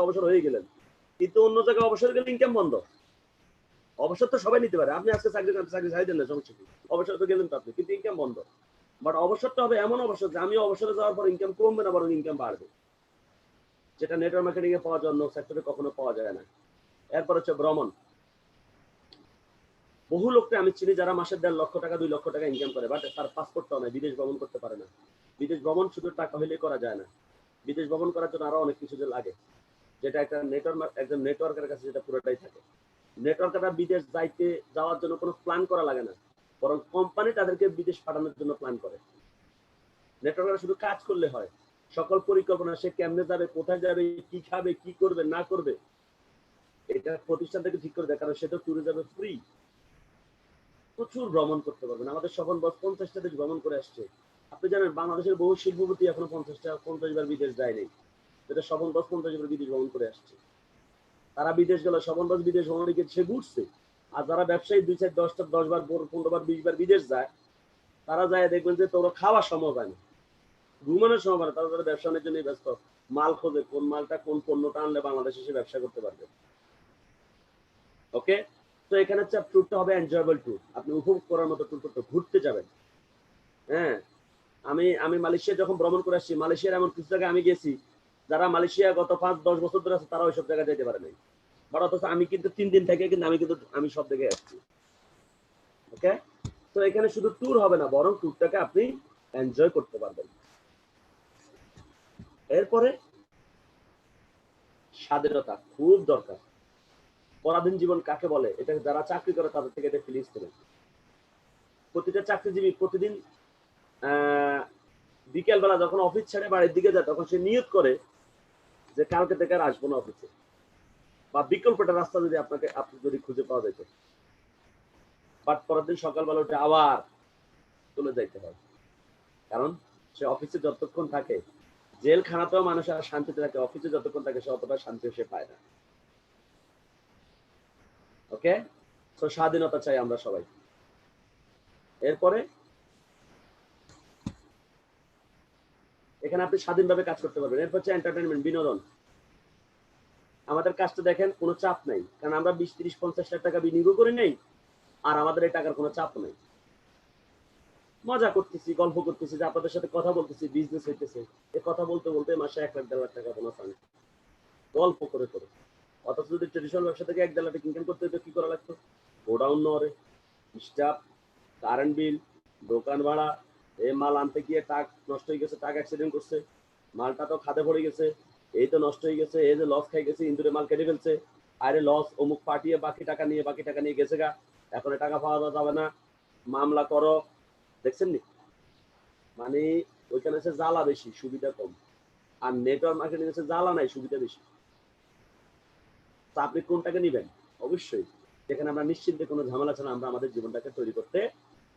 অবসর হয়ে গেলেন, কিন্তু অন্য জায়গায় অবসর গেলে ইনকাম বন্ধ। অবসর তো সবাই নিতে পারে, আপনি আজকে চাকরি ছাড়ি দেন না, সমস্যা কি, অবসর তো গেলেন তো আপনি, কিন্তু ইনকাম বন্ধ। বাট অবসরটা হবে এমন অবসর যে আমি অবসরে যাওয়ার পর ইনকাম কমবে না, বরং ইনকাম বাড়বে, যেটা নেটওয়ার্ক মার্কেটিং এ পাওয়া যায়, অন্য সেক্টরে কখনো পাওয়া যায় না। এরপর হচ্ছে ভ্রমণ। বহু লোককে আমি চিনি যারা মাসে 1.5 লক্ষ টাকা 2 লক্ষ টাকা ইনকাম করে, বাট তার পাসপোর্টটাও নাই, বিদেশ ভ্রমণ করতে পারে না। বিদেশ ভ্রমণ শুধু টাকা হইলে করা যায় না, বিদেশ ভ্রমণ করার জন্য আরো অনেক কিছু যে লাগে, যেটা একটা নেটওয়ার্ক, একজন নেটওয়ার্কের কাছে যেটা পুরোটাই থাকে। নেটওয়ার্কাররা বিদেশ যাওয়ার জন্য কোনো প্ল্যান করা লাগে না, বরং কোম্পানি তাদেরকে বিদেশ পাঠানোর জন্য প্ল্যান করে। নেটওয়ার্কাররা শুধু কাজ করলে হয়, সকল পরিকল্পনা, সে কেমনে যাবে, কোথায় যাবে, কি খাবে, কি করবে না করবে, এটা প্রতিষ্ঠান থেকে ঠিক করে দেয়, কারণ সে তো ট্যুরে যাবে ফ্রি। প্রচুর ভ্রমণ করতে পারবেন। আমাদের স্বপন বস 50টা দেশ ভ্রমণ করে আসছে। আপনি জানেন বাংলাদেশের বহু শিল্পপতি এখনো 50 বার বিদেশ যায়নি, যেটা স্বপন বস 50 বার বিদেশ ভ্রমণ করে আসছে। তারা বিদেশ গেল, স্বপন বস বিদেশ ভ্রমণে গিয়ে সে ঘুরছে। আর যারা ব্যবসায়ী 2 4 10 বার 15 বার 20 বার বিদেশ যায়, তারা যায় দেখবেন যে তোরা খাওয়ার সময় পায় না, ঘুমানোর সময় পায় না, তারা তারা ব্যবসা জন্য ব্যস্ত, মাল খোঁজে, কোন মালটা কোন পণ্যটা আনলে বাংলাদেশে এসে ব্যবসা করতে পারবে। ওকে, তো এখানে হচ্ছে ট্যুরটা হবে এনজয়েবল ট্যুর, আপনি উপভোগ করার মতো ট্যুর করতে, ঘুরতে যাবেন। হ্যাঁ, আমি আমি মালয়েশিয়া যখন ভ্রমণ করে আসছি, মালয়েশিয়ার এমন কিছু জায়গায় আমি গেছি, যারা মালয়েশিয়া গত 5-10 বছর ধরে আছে, তারা ওইসব জায়গায় যেতে পারে নাই। বাট অথচ আমি কিন্তু 3 দিন থেকে কিন্তু আমি সব জায়গায় আসছি। ওকে, তো এখানে শুধু ট্যুর হবে না, বরং ট্যুরটাকে আপনি এনজয় করতে পারবেন। এরপরে স্বাধীনতা খুব দরকার। পরাধীন জীবন কাকে বলে, এটা যারা চাকরি করে তাদের থেকে এটা ফিলিংস দেবেন। প্রতিটা চাকরিজীবী প্রতিদিন বিকেল বেলা যখন অফিস ছেড়ে বাড়ির দিকে যায়, তখন সে নিয়ত করে যে কালকে থেকে আর আসবো না অফিসে, বা বিকল্পটা রাস্তা যদি আপনি যদি খুঁজে পাওয়া যেত। বাট পরের দিন সকালবেলা উঠে আবার চলে যাইতে হয়, কারণ সে অফিসে যতক্ষণ থাকে, জেলখানাতেও মানুষ আর শান্তিতে থাকে, অফিসে যতক্ষণ থাকে সে অতটা শান্তি সে পায় না। ওকে, তো স্বাধীনতা চাই আমরা সবাই। এরপরে এখানে আপনি স্বাধীনভাবে কাজ করতে পারবেন। এরপর হচ্ছে এন্টারটেনমেন্ট, বিনোদন। আমাদের কাজটা দেখেন, কোনো চাপ নাই, কারণ আমরা 20-30-50 লাখ টাকা বিনিয়োগ করে নেই, আর আমাদের এই টাকার কোনো চাপ নেই। মজা করতেছি, গল্প করতেছি, যে আপনাদের সাথে কথা বলতেছি, বিজনেস হইতেছে, এ কথা বলতে বলতে মাসে 1 লাখ 1.5 লাখ টাকা বোনাস আনি, গল্প করে করে। অথচ যদি ট্রেডিশনাল ব্যবসা থেকে 1-1.5 লাখ ইনকাম করতে হতো, কি করা লাগতো? গোডাউন নরে, স্টাফ, কারেন্ট বিল, দোকান ভাড়া, এই মাল আনতে গিয়ে টাক নষ্ট হয়ে গেছে, টাক অ্যাক্সিডেন্ট করছে, মালটা তো খাদে পড়ে গেছে, এই তো নষ্ট হয়ে গেছে, এই যে লস খাই গেছে, ইন্দুরে মাল কেটে ফেলছে, আরে লস অমুক পাঠিয়ে বাকি টাকা নিয়ে গেছে গা, এখন টাকা পাওয়া যাবে না, মামলা করো। দেখছেন নি? মানে ওইখানে হচ্ছে জ্বালা বেশি, সুবিধা কম। আর নেটওয়ার্ক মার্কেটিং হচ্ছে জ্বালা নাই, সুবিধা বেশি। তো আপনি কোনটাকে নিবেন? অবশ্যই যেখানে আমরা নিশ্চিন্তে কোনো ঝামেলা ছাড়া আমরা আমাদের জীবনটাকে তৈরি করতে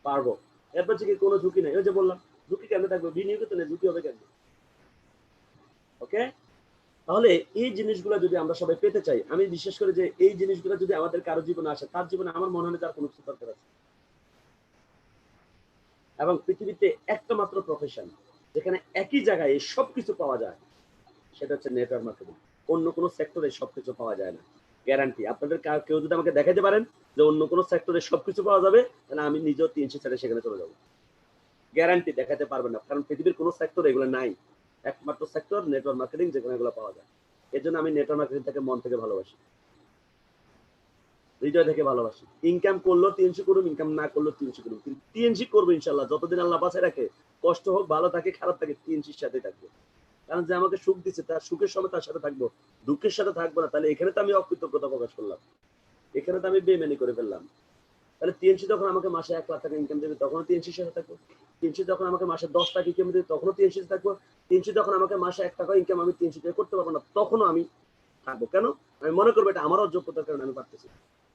পারবো। এরপর থেকে কোনো ঝুঁকি নেই। ওই যে বললাম, ঝুঁকি কেন থাকবে? বিনিয়োগে তো নেই, ঝুঁকি হবে কেন? ওকে, তাহলে এই জিনিসগুলো যদি আমরা সবাই পেতে চাই, আমি বিশেষ করে যে এই জিনিসগুলো যদি আমাদের কারো জীবনে আসে, তার জীবনে আমার মনে হয় তার কোনো কিছু দরকার আছে। এবং পৃথিবীতে একটা মাত্র প্রফেশন যেখানে একই জায়গায় সবকিছু পাওয়া যায়, সেটা হচ্ছে নেটওয়ার্ক মার্কেটিং। অন্য কোনো সেক্টরে সবকিছু পাওয়া যায় না, গ্যারান্টি। আপনাদের কেউ যদি আমাকে দেখাতে পারেন যে অন্য কোনো সেক্টরে সবকিছু পাওয়া যাবে, তাহলে আমি নিজেও 300 ছেড়ে সেখানে চলে যাবো। গ্যারান্টি দেখাতে পারবেন না, কারণ পৃথিবীর কোনো সেক্টর এগুলো নাই। একমাত্র সেক্টর নেটওয়ার্ক মার্কেটিং, যেখানে এগুলো পাওয়া যায়। এর জন্য আমি নেটওয়ার্ক মার্কেটিং থেকে মন থেকে ভালোবাসি, হৃদয় থেকে ভালোবাসি। ইনকাম করলো 300 করুন, ইনকাম না করলো 300 করুন, কিন্তু 300 করবো ইনশাল্লাহ, যতদিন আল্লাহ বাঁচায় রাখে, কষ্ট হোক ভালো থাকে খারাপ থাকে, 300 সাথে থাকবো। কারণ যে আমাকে সুখ দিচ্ছে, তার সুখের সময় তার সাথে থাকবো, দুঃখের সাথে থাকবো না। তাহলে এখানে তো আমি অকৃতজ্ঞতা প্রকাশ করলাম, এখানে তো আমি বেমানি করে ফেললাম। তাহলে 300 যখন আমাকে মাসে 1 লাখ টাকা ইনকাম দেবে, তখনও 300 সাথে থাকবো। 300 যখন আমাকে মাসে 10 টাকা ইনকাম দেবে, তখনও 300 থাকবো। 300 যখন আমাকে মাসে 1 টাকা ইনকাম আমি 300 টাকা করতে পারবো না, তখনও আমি থাকবো। কেন? আমি মনে করবো এটা আমারও যোগ্যতার কারণে আমি পারতেছি।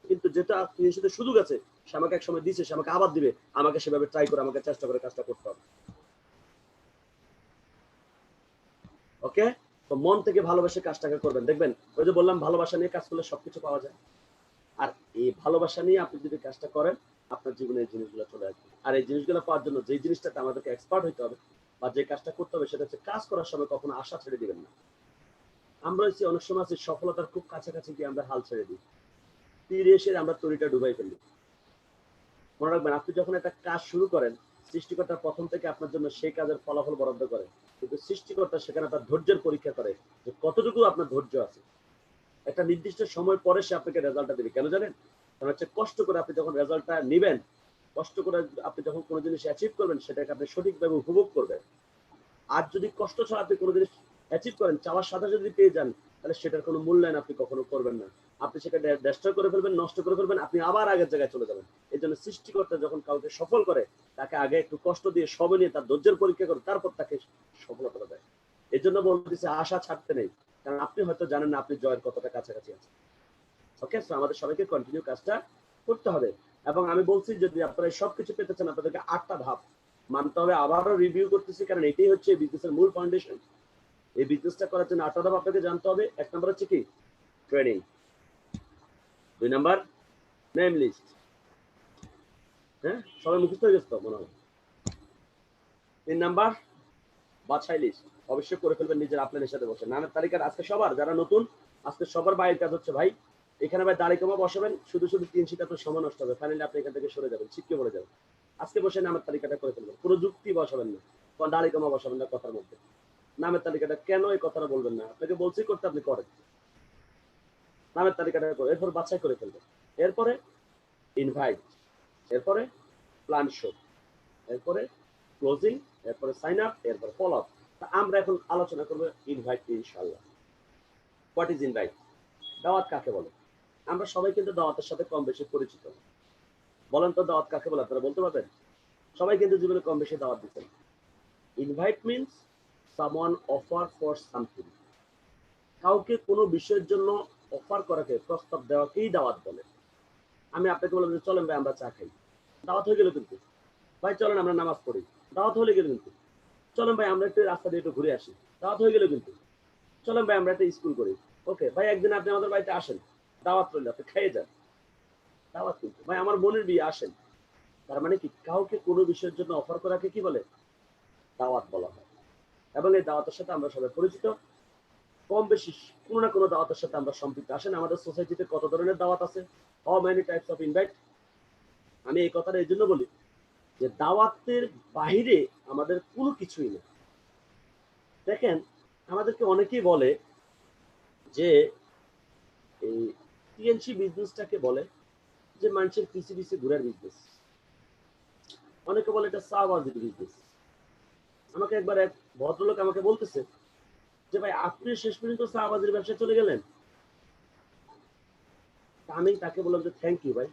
কিন্তু যেটা 300 সুযোগ আছে, সে আমাকে এক সময় দিচ্ছে, সে আমাকে আবার দিবে, আমাকে সেভাবে ট্রাই করে, আমাকে চেষ্টা করে কাজটা করতে হবে। ওকে, তো মন থেকে ভালোবেসে কাজটাকে করবেন, দেখবেন ওই যে বললাম ভালোবাসা নিয়ে কাজ করলে সবকিছু পাওয়া যায়। আর এই ভালোবাসা নিয়ে আপনি যদি কাজটা করেন, আপনার জীবনে এই জিনিসগুলো চলে আসবে। আর এই জিনিসগুলো পাওয়ার জন্য যে জিনিসটাতে আমাদেরকে এক্সপার্ট হইতে হবে, বা যে কাজটা করতে হবে, সেটা হচ্ছে কাজ করার সময় কখনো আশা ছেড়ে দিবেন না। আমরা হচ্ছে অনেক সময় আছে সফলতার খুব কাছাকাছি গিয়ে আমরা হাল ছেড়ে দিই, তীরে এসে আমরা তরিটা ডুবাই ফেলি। মনে রাখবেন, আপনি যখন একটা কাজ শুরু করেন, সৃষ্টিকর্তা প্রথম থেকে আপনার জন্য সেই কাজের ফলাফল বরাদ্দ করে, কিন্তু সৃষ্টিকর্তা সেখানে তার ধৈর্যের পরীক্ষা করে যে কতটুকু আপনার ধৈর্য আছে। একটা নির্দিষ্ট সময় পরে সে আপনাকে রেজাল্টটা দেবে। কেন জানেন? কারণ হচ্ছে কষ্ট করে আপনি যখন রেজাল্টটা নেবেন, কষ্ট করে আপনি যখন কোনো জিনিস অ্যাচিভ করবেন, সেটাকে আপনি সঠিকভাবে উপভোগ করবেন। আর যদি কষ্ট ছাড়া আপনি কোনো জিনিস অ্যাচিভ করেন, চাওয়ার সাথে যদি পেয়ে যান, তাহলে সেটার কোনো মূল্যায়ন আপনি কখনো করবেন না। আপনি সেটাকে ডেস্ট্রয় করে ফেলবেন, নষ্ট করে ফেলবেন, আপনি আবার আগের জায়গায় চলে যাবেন। এই জন্য সৃষ্টিকর্তা যখন কাউকে সফল করে, তাকে আগে একটু কষ্ট দিয়ে সময় নিয়ে তার ধৈর্যের পরীক্ষা করে তারপর তাকে সফলতা দেয়। এই জন্য বলতেছে আশা ছাড়তে নেই, কারণ আপনি হয়তো জানেন না আপনি জয়ের কতটা কাছাকাছি আছেন। ওকে, সো আমাদের সবাইকে কন্টিনিউ কাজটা করতে হবে। এবং আমি বলছি যদি আপনারা সবকিছু পেতে চান, আপনাদেরকে 8টা ধাপ মানতে হবে। আবারও রিভিউ করতেছি, কারণ এটাই হচ্ছে বিজনেসের মূল ফাউন্ডেশন। এই বিজনেসটা করার জন্য 8টা ধাপ আপনাকে জানতে হবে। 1 নম্বর হচ্ছে কি? ট্রেনিং। 2 number name list. হ্যাঁ, সবাই মুখস্থ হয়ে গেছে তো মনে হয়। 3 নাম্বার বাছাই লিস্ট। অবশ্যই করে ফেলবেন নিজের আপনাদের সাথে বসে। নামের তালিকার আজকে সবার যারা নতুন, আজকে সবার বাইরের কাজ হচ্ছে ভাই, এখানে ভাই দাড়ি কমা বসাবেন, শুধু শুধু 3 শীত আপনার সময় নষ্ট হবে, ফাইনালি আপনি এখান থেকে সরে যাবেন, ছিটকে পড়ে যাবেন। আজকে বসে নামের তালিকাটা করে ফেলবেন, কোনো যুক্তি বসাবেন না, দাড়ি কমা বসাবেন না কথার মধ্যে। নামের তালিকাটা কেন এই কথাটা বলবেন না, আপনাকে বলছি করতে, আপনি করেন। নামের তালিকাটা করে এরপর বাছাই করে ফেলবেন। এরপরে ইনভাইট, এরপরে প্ল্যান শো, এরপরে ক্লোজিং, এরপরে সাইন আপ, এরপরে ফলো আপ। আমরা এখন আলোচনা করবো ইনভাইট, ইনশাআল্লাহ। What is invite? দাওয়াত কাকে বলে? আমরা সবাই কিন্তু দাওয়াতের সাথে কম বেশি পরিচিত। বলেন তো দাওয়াত কাকে বলে, আপনারা বলতে পারবেন? সবাই কিন্তু জীবনে কম বেশি দাওয়াত দিচ্ছেন। Invite means someone offer for something. কাউকে কোনো বিষয়ের জন্য অফার করাকে, প্রস্তাব দেওয়াকেই দাওয়াত বলে। আমি আপনাকে বললাম যে চলেন ভাই আমরা চা খাই, দাওয়াত হয়ে গেল কিন্তু। ভাই চলেন আমরা নামাজ পড়ি, দাওয়াত হয়ে গেল কিন্তু। চলেন ভাই আমরা একটু রাস্তা দিয়ে একটু ঘুরে আসি, দাওয়াত হয়ে গেল কিন্তু। চলেন ভাই আমরা একটা স্কুল করি, ওকে ভাই একদিন আপনি আমাদের বাড়িতে আসেন, দাওয়াত রইল, আপনি খেয়ে যান, দাওয়াত কিন্তু। ভাই আমার বোনের বিয়ে, আসেন। তার মানে কি, কাউকে কোনো বিষয়ের জন্য অফার করাকে কি বলে? দাওয়াত বলা হয়। এবং এই দাওয়াতের সাথে আমরা সবাই পরিচিত, কম বেশি কোনো না কোনো দাওয়াতের সাথে আমরা সম্পৃক্ত। আসেন, আমাদের সোসাইটিতে কত ধরনের দাওয়াত আছে, how many types of invite. আমি এই কথাটা এই জন্য বলি যে দাওয়াতের বাহিরে আমাদের কোনো কিছুই নেই। দেখেন, আমাদেরকে অনেকেই বলে যে এই টিএনসি বিজনেসটাকে বলে যে মানুষের পিছে পিছে ঘুরার বিজনেস। অনেকে বলে এটা চাওয়াবাজির বিজনেস। আমাকে একবার এক ভদ্রলোক আমাকে বলতেছে যে ভাই আপনি শেষ পর্যন্ত চাওয়াবাজির ব্যবসায় চলে গেলেন। আমি তাকে বললাম যে থ্যাংক ইউ ভাই।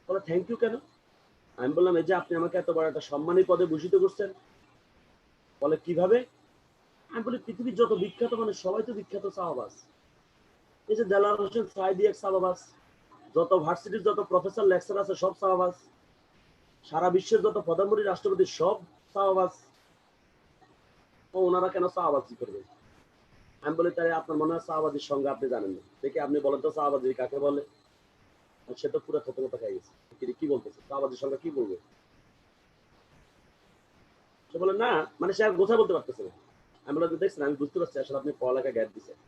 বলে থ্যাংক ইউ কেন? আমি বললাম এই যে আপনি আমাকে এত বড় একটা সম্মানী পদে ভূষিত করছেন। বলে কিভাবে? আমি বলি পৃথিবীর যত বিখ্যাত মানুষ সবাই তো বিখ্যাত চাওয়াবাজ। এই যে দেলাওয়ার হোসেন সাইদি এক চাওয়াবাজ, যত ভার্সিটির যত প্রফেসর লেকচার আছে সব চাওয়াবাজ, সারা বিশ্বের যত প্রধানমন্ত্রী রাষ্ট্রপতি সব চাওয়াবাজ। ও ওনারা কেন চাওয়াবাজি করবে? আমি বলি তাই আপনার মনে হয় চাওয়াবাজির সঙ্গে আপনি জানেন না, দেখে আপনি বলেন তো চাওয়াবাজি কাকে বলে? সে তো পুরো থতমত খেয়ে গেছে, কি বলতেছে চাওয়াবাজির সঙ্গে কি বলবে? সে বলে না, মানে সে আর গোছা বলতে পারতেছে না। আমি বললাম দেখছেন, আমি বুঝতে পারছি আসলে আপনি পড়ালেখা গ্যাপ দিচ্ছেন।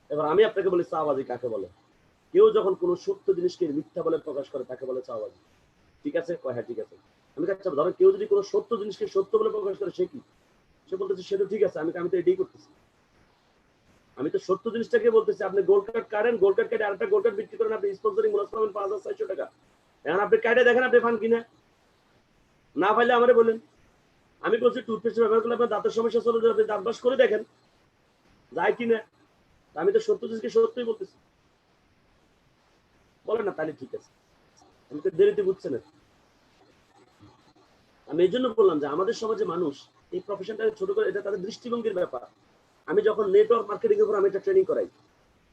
এবার আমি আপনাকে বলি চাওয়াবাজি কাকে বলে। কেউ যখন কোনো সত্য জিনিসকে মিথ্যা বলে প্রকাশ করে তাকে বলে চাওয়াবাজি। ঠিক আছে? হ্যাঁ ঠিক আছে। আমি আচ্ছা ধরেন কেউ যদি কোনো সত্য জিনিসকে সত্য বলে প্রকাশ করে, সে কি? সে বলতেছে সে তো ঠিক আছে, আমি তো এটাই করতেছি। আমি তো সত্য জিনিসটাকে বলতেছি। আপনি গোল্ড কার্ড কাটেন, গোল্ড কার্ড কেটে আরেকটা গোল্ড কার্ড বিক্রি করেন, আপনি স্পন্সরিং বোনাস পাবেন 5,400 টাকা। এখন আপনি কাটে দেখেন আপনি ফান কিনা, না পাইলে আমারে বলেন। আমি বলছি টুথপেস্ট ব্যবহার করলে আপনার দাঁতের সমস্যা চলে যাবে, আপনি দাঁত ব্রাশ করে দেখেন যায় কিনা। আমি তো সত্য জিনিসকে সত্যই বলতেছি। বলেন না তাহলে ঠিক আছে, আমি তো দেরিতে বুঝছে না। আমি এই জন্য বললাম যে আমাদের সমাজে মানুষ এই প্রফেশনটাকে ছোট করে, এটা তাদের দৃষ্টিভঙ্গির ব্যাপার। আমি যখন নেটওয়ার্ক মার্কেটিং এর উপর আমি একটা ট্রেনিং করাই,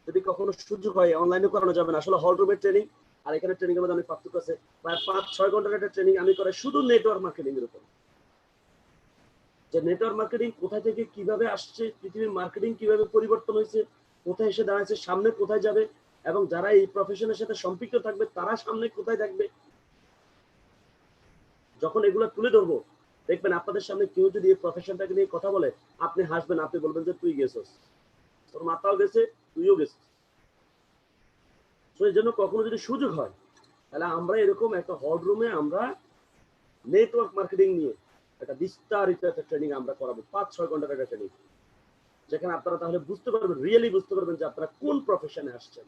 যদি কখনো সুযোগ হয় অনলাইনে করানো যাবে না, আসলে হল রুমের ট্রেনিং আর এখানে ট্রেনিং এর মধ্যে অনেক পার্থক্য আছে। প্রায় 5-6 ঘন্টার একটা ট্রেনিং আমি করাই শুধু নেটওয়ার্ক মার্কেটিং এর উপর। যে নেটওয়ার্ক মার্কেটিং কোথায় থেকে কিভাবে আসছে, পৃথিবীর মার্কেটিং কিভাবে পরিবর্তন হয়েছে, কোথায় এসে দাঁড়াচ্ছে, সামনে কোথায় যাবে, এবং যারা এই প্রফেশনের সাথে সম্পৃক্ত থাকবে তারা সামনে কোথায় থাকবে। যখন এগুলো তুলে ধরবো, দেখবেন আপনাদের সামনে কেউ যদি এই প্রফেশনটাকে নিয়ে কথা বলে, আপনি হাসবেন, আপনি বলবেন যে তুই গেছিস, তোর মাথাও গেছে, তুইও গেছিস। তো এই জন্য কখনো যদি সুযোগ হয়, তাহলে আমরা এরকম একটা হল রুমে আমরা নেটওয়ার্ক মার্কেটিং নিয়ে একটা বিস্তারিত একটা ট্রেনিং আমরা করাবো, 5-6 ঘন্টার একটা ট্রেনিং, যেখানে আপনারা তাহলে বুঝতে পারবেন, রিয়েলি বুঝতে পারবেন যে আপনারা কোন প্রফেশনে আসছেন,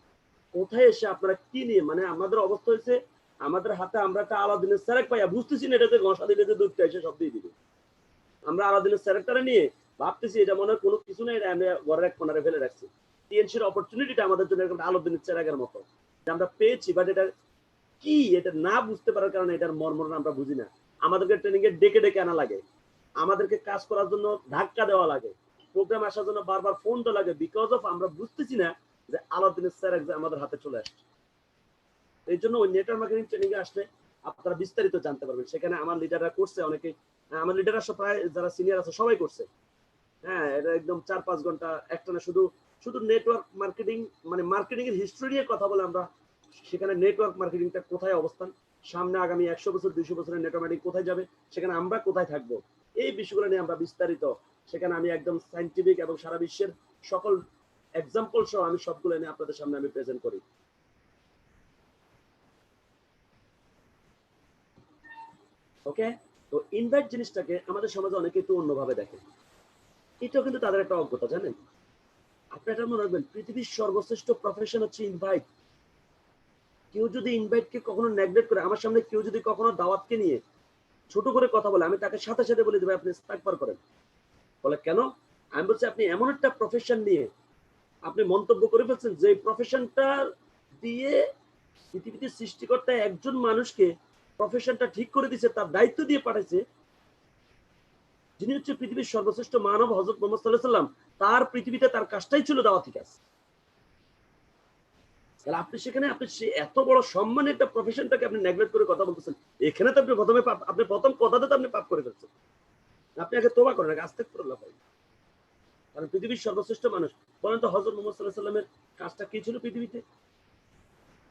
কোথায় এসে আপনারা কি নিয়ে, মানে আমাদের অবস্থা হয়েছে আমাদের হাতে আমরা একটা আলাদিনের স্যারেক পাইয়া বুঝতেছি না এটাতে ঘষা দিলে যে দুধটা এসে সব দিয়ে দিবে। আমরা আলাদিনের স্যারেকটারে নিয়ে ভাবতেছি এটা মনে হয় কোনো কিছু নেই, এটা আমরা ঘরের এক কোনারে ফেলে রাখছি। টিএনসির অপরচুনিটিটা আমাদের জন্য একটা আলাদিনের স্যারেকের মতো যে আমরা পেয়েছি, বাট এটা কি, এটা না বুঝতে পারার কারণে এটার মর্মটা আমরা বুঝি না। আমাদেরকে ট্রেনিং এ ডেকে ডেকে আনা লাগে, আমাদেরকে কাজ করার জন্য ধাক্কা দেওয়া লাগে, প্রোগ্রাম আসার জন্য বারবার ফোন দেওয়া লাগে, বিকজ অফ আমরা বুঝতেছি না যে আলাদিনের স্যার আমাদের হাতে চলে আসছে। এই জন্য ওই নেটওয়ার্ক মার্কেটিং ট্রেনিং এ আসলে আপনারা বিস্তারিত জানতে পারবেন। সেখানে আমার লিডাররা করছে, অনেকে আমার লিডাররা সব প্রায় যারা সিনিয়র আছে সবাই করছে। হ্যাঁ, এটা একদম 4-5 ঘন্টা একটানা শুধু শুধু নেটওয়ার্ক মার্কেটিং, মানে মার্কেটিং এর হিস্ট্রি নিয়ে কথা বলে আমরা সেখানে নেটওয়ার্ক মার্কেটিংটা কোথায় অবস্থান, সামনে আগামী 100 বছর 200 বছরের নেটওয়ার্ক মার্কেটিং কোথায় যাবে, সেখানে আমরা কোথায় থাকবো, এই বিষয়গুলো নিয়ে আমরা বিস্তারিত, সেখানে আমি একদম সায়েন্টিফিক এবং সারা বিশ্বের সকল এক্সাম্পল সহ আমি সবগুলো এনে আপনাদের সামনে আমি প্রেজেন্ট করি। ওকে, তো ইনভাইট জিনিসটাকে আমাদের সমাজে অনেকে একটু অন্যভাবে দেখে, এটাও কিন্তু তাদের একটা অজ্ঞতা, জানেন? আপনি এটা মনে রাখবেন, পৃথিবীর সর্বশ্রেষ্ঠ প্রফেশন হচ্ছে ইনভাইট। কেউ যদি ইনভাইটকে কখনো নেগলেক্ট করে, আমার সামনে কেউ যদি কখনো দাওয়াতকে নিয়ে ছোট করে কথা বলে, আমি তাকে সাথে সাথে বলে দেবো আপনি ইস্তেগফার করেন। বলে কেন? আমি বলছি আপনি এমন একটা প্রফেশন নিয়ে আপনি মন্তব্য করে ফেলছেন যে প্রফেশনটা দিয়ে পৃথিবীতে সৃষ্টিকর্তা একজন মানুষকে প্রফেশনটা ঠিক করে দিয়েছে, তার দায়িত্ব দিয়ে পাঠাইছে, যিনি হচ্ছে পৃথিবীর সর্বশ্রেষ্ঠ মানব হযরত মুহাম্মদ সাল্লাল্লাহু আলাইহি ওয়াসাল্লাম, তার পৃথিবীতে তার কাজটাই ছিল দাওয়াতি কাজ। তাহলে আপনি সেখানে আপনি এত বড় সম্মানের একটা প্রফেশনটাকে আপনি নেগলেক্ট করে কথা বলতেছেন, এখানে তো আপনি প্রথমে পাপ, আপনি প্রথম কথাতে তো আপনি পাপ করে ফেলছেন। আপনি আগে তওবা করেন, আগে আস্তাগফিরুল্লাহ পড়েন। কারণ পৃথিবীর সর্বশ্রেষ্ঠ মানুষ বলেন তো, হযরত মুহাম্মদ সাল্লাল্লাহু আলাইহি ওয়াসাল্লামের কাজটা কি ছিল পৃথিবীতে?